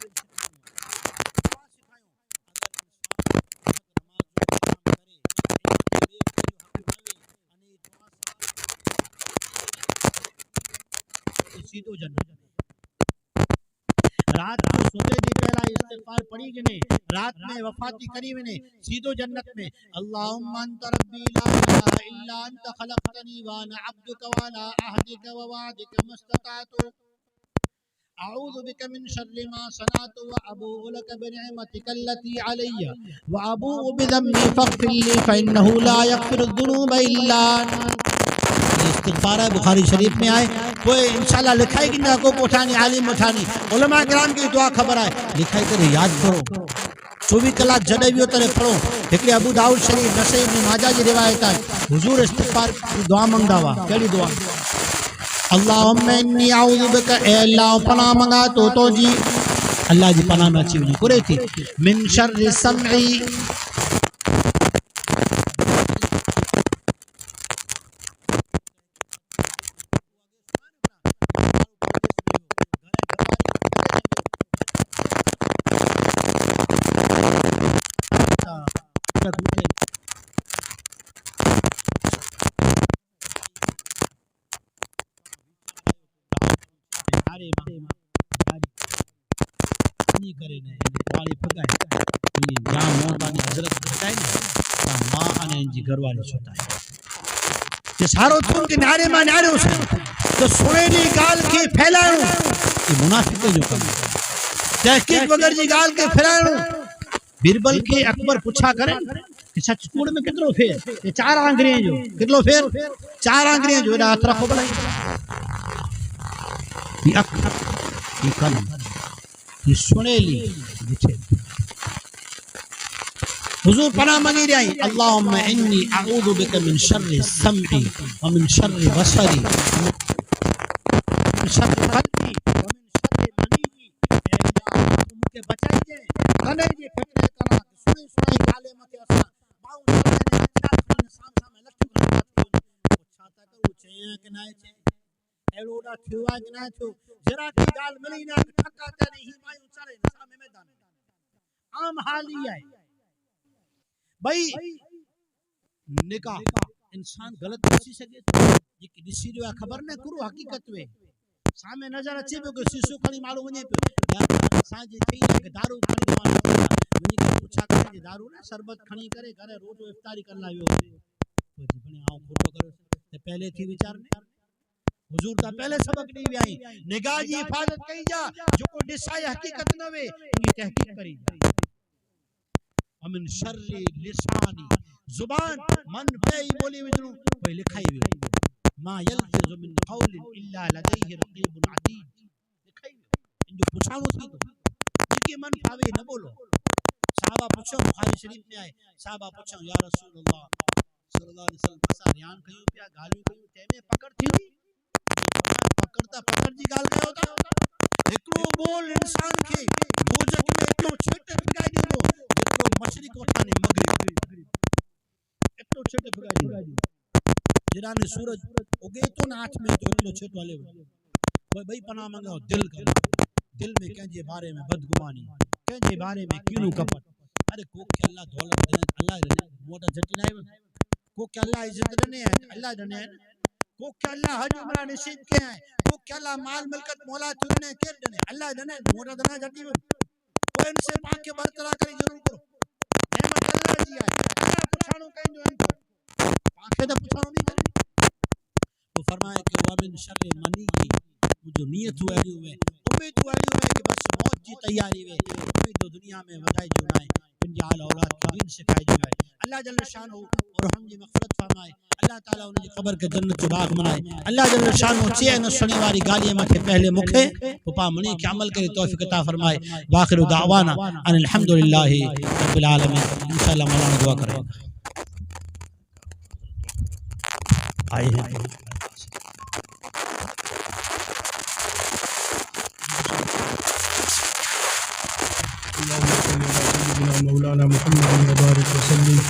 سیدھو جنت رات کو سوتے دی پہلا استغفار پڑھی گنے رات میں وفاتی قریب نے سیدھو جنت میں اللہم انت ربی لا الہ الا انت خلقتنی وانا عبدک وانا عہدک ووعدک مستطاعت اعوذ بک من شر ما صنعت وابوء لك بنعمتك التي علي وابوء بذنبي فاغفر لي فانه لا يغفر الذنوب الا انت استغفار ہے بخاری شریف میں آئے کوئی انشاءاللہ لکھائی کی نہ کو پوٹھانی عالم مٹھانی علماء کرام کی دعا خبر ہے لکھائی کرے یاد کرو 24 کلاک جڑے بھی ہوتے پڑھو ایک ابو داؤد شریف نسائی ابن ماجہ کی روایت ہے حضور استغفار کی دعا منگا ہوا کیڑی دعا اللہم انی اعوذ بک اے اللہ پناہ منگا تو جی اللہ جی پناہ میں اچھی ہوئی کرے تھی من شر سمعی کرے نے والی پھگائے یہ جان موتانی حضرت بتائے نا ماں انے ان جی گھر والی سوتائے یہ سارو تم کے نعرے ماں نعرے ہو سن تو سونے دی گال کے پھیلائیں یہ منافق جو کم تحقیق وگر جی گال کے پھیلائیں بیربل کے اکبر پوچھا کریں کہ سچ کوڑ میں کتنو پھیر یہ 4 آنگریاں جو کتنو پھیر 4 آنگریاں جو ایڈا ہاتھ رکھو بلائی یہ اک یہ کن یہ سنے لی جٹھے حضور پناہ منگی رہی اللہم انی اعوذ بک من شر سمعی ومن شر بصری ومن شر قلبی ومن شر منیی اے اللہ مجھے بچائی جائیں کنے جی فکرے کنا سنی سنی کالے مکے اسا باؤں سمجھنے چار کھنے سام سامے لکھتے کرنے چھاتا کرو چیئے کہ نائے چیئے ایلوڑا تھیوا کہ نائے تھو جرا کی گال ملی نا ٹھکا تیری ہی مائیوں چارے سامے میدان عام حال ہی ہے بھائی نکاح انسان غلط دسی سکے یہ کہ دسی جو خبر نہ کرو حقیقت وے سامنے نظر اچے پہ کہ سیسو کھڑی مارو ونے پہ یا سانجے چاہیے کہ دارو کھڑی مارو منی کو پوچھا کرے دارو نہ شربت کھڑی کرے کرے روز افطاری کرنا ویو کوئی بنے آؤں کھوٹو کرو تے پہلے تھی وچار نے حضور تا پہلے سبق نہیں وی آئی نگاہ جی حفاظت کئی جا جو کو ڈسائی حقیقت نہ وے یہ تحقیق کری جا ومن شر لسانی زبان من پہی بولی وجنو کوئی لکھائی بھی ما یلفظ من قول الا لدیہ رقیب عتید لکھائی بھی ان جو پچھانو تھی تو ان من پھاوے نہ بولو صحابہ پوچھو بخاری شریف میں آئے صحابہ پوچھو یا رسول اللہ صلی اللہ علیہ وسلم پسا ریان کہیوں پیا گالیوں کہیوں تیمے پکڑ تھی پکڑتا پکڑ جی گال کہے ہوتا ایکڑو بول انسان کے بوجک میں ایکڑو چھوٹے پھگائی دی دو ایکڑو مشرق وطانے مغرب ایکڑو چھوٹے پھگائی دی جنانے سورج اگے تو نہ آٹھ میں تو ایکڑو چھوٹ والے بھئی پناہ منگاؤ دل کر دل میں کہنجے بارے میں بدگمانی کہنجے بارے میں کینو کپٹ ارے کو کہ اللہ دولت دینے اللہ دینے موٹا جھٹی نائے کو کہ اللہ عزت دینے ہے اللہ دینے ہے کو کہ اللہ حج عمرہ نصیب کے ہیں کو کہ اللہ مال ملکت مولا چننے کیر دینے اللہ دینے موٹا دینے جھٹی میں کوئی ان سے پاک کے برطرح کری ضرور کرو نعمت اللہ جی آئے اللہ پچھانوں کہیں جو ان کو پاکے دا پچھانوں نہیں کریں تو فرمائے کہ وَمِن شَرِّ مَنِيِّ جو نیت ہوئے امید ہوئے کہ بس موت جی تیاری ہوئے امید دو دنیا میں ودائی جو نائے پنجال اولاد کی دین سکھائی جو نائے اللہ جل شان ہو اور ہم جی مغفرت فرمائے اللہ تعالیٰ انہیں قبر کے جنت جو باغ منائے اللہ جل شان ہو چیئے نسلنے والی گالیاں میں پہلے مکھے پپا منی کے عمل کرے توفیق عطا فرمائے واخر دعوانا ان الحمدللہ رب العالمین انشاءاللہ مولانا دعا کرے آئے ہیں مولانا محمد وبارك وسلم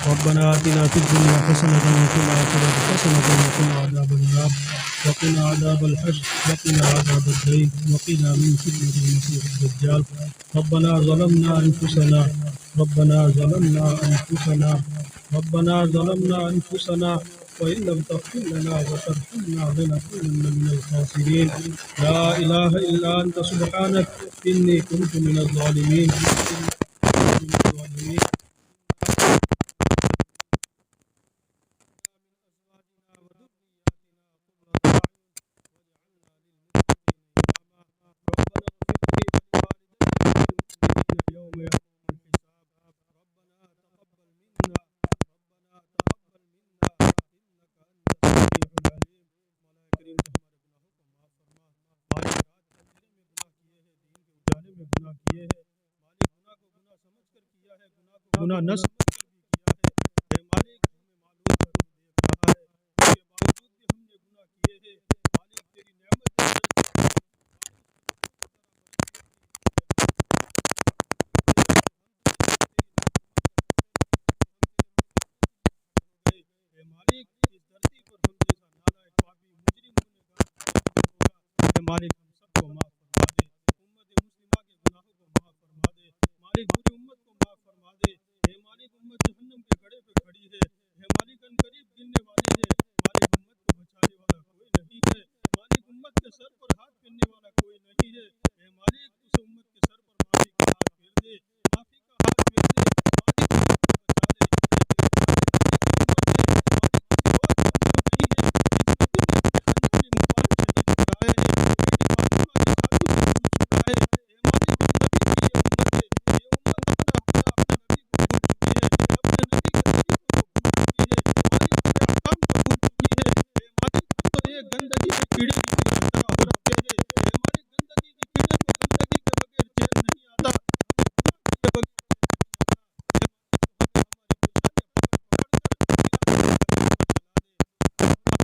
ربنا آتنا في الدنيا حسنة وفي الآخرة حسنة وقنا عذاب النار وقنا عذاب الحشر وقنا عذاب الدين وقنا من فتنة المسيح الدجال ربنا ظلمنا أنفسنا وإن لم تغفر لنا وترحمنا لنكونن من الخاسرين لا إله إلا أنت سبحانك إني كنت من الظالمين گناہ نہ سمجھ کر بھی کیا ہے اے مالک ہمیں معلوم ہے تو دیکھ رہا ہے اس کے باوجود بھی ہم نے گناہ کیے ہیں مالک تیری نعمت اے مالک اس دھرتی پر ہم جیسا نالائق پاپی مجرم گنہگار اے مالک ہم سب کو معاف فرما دے امت مسلمہ کے گناہوں کو معاف فرما دے مالک پوری امت کو معاف فرما دے اے مالک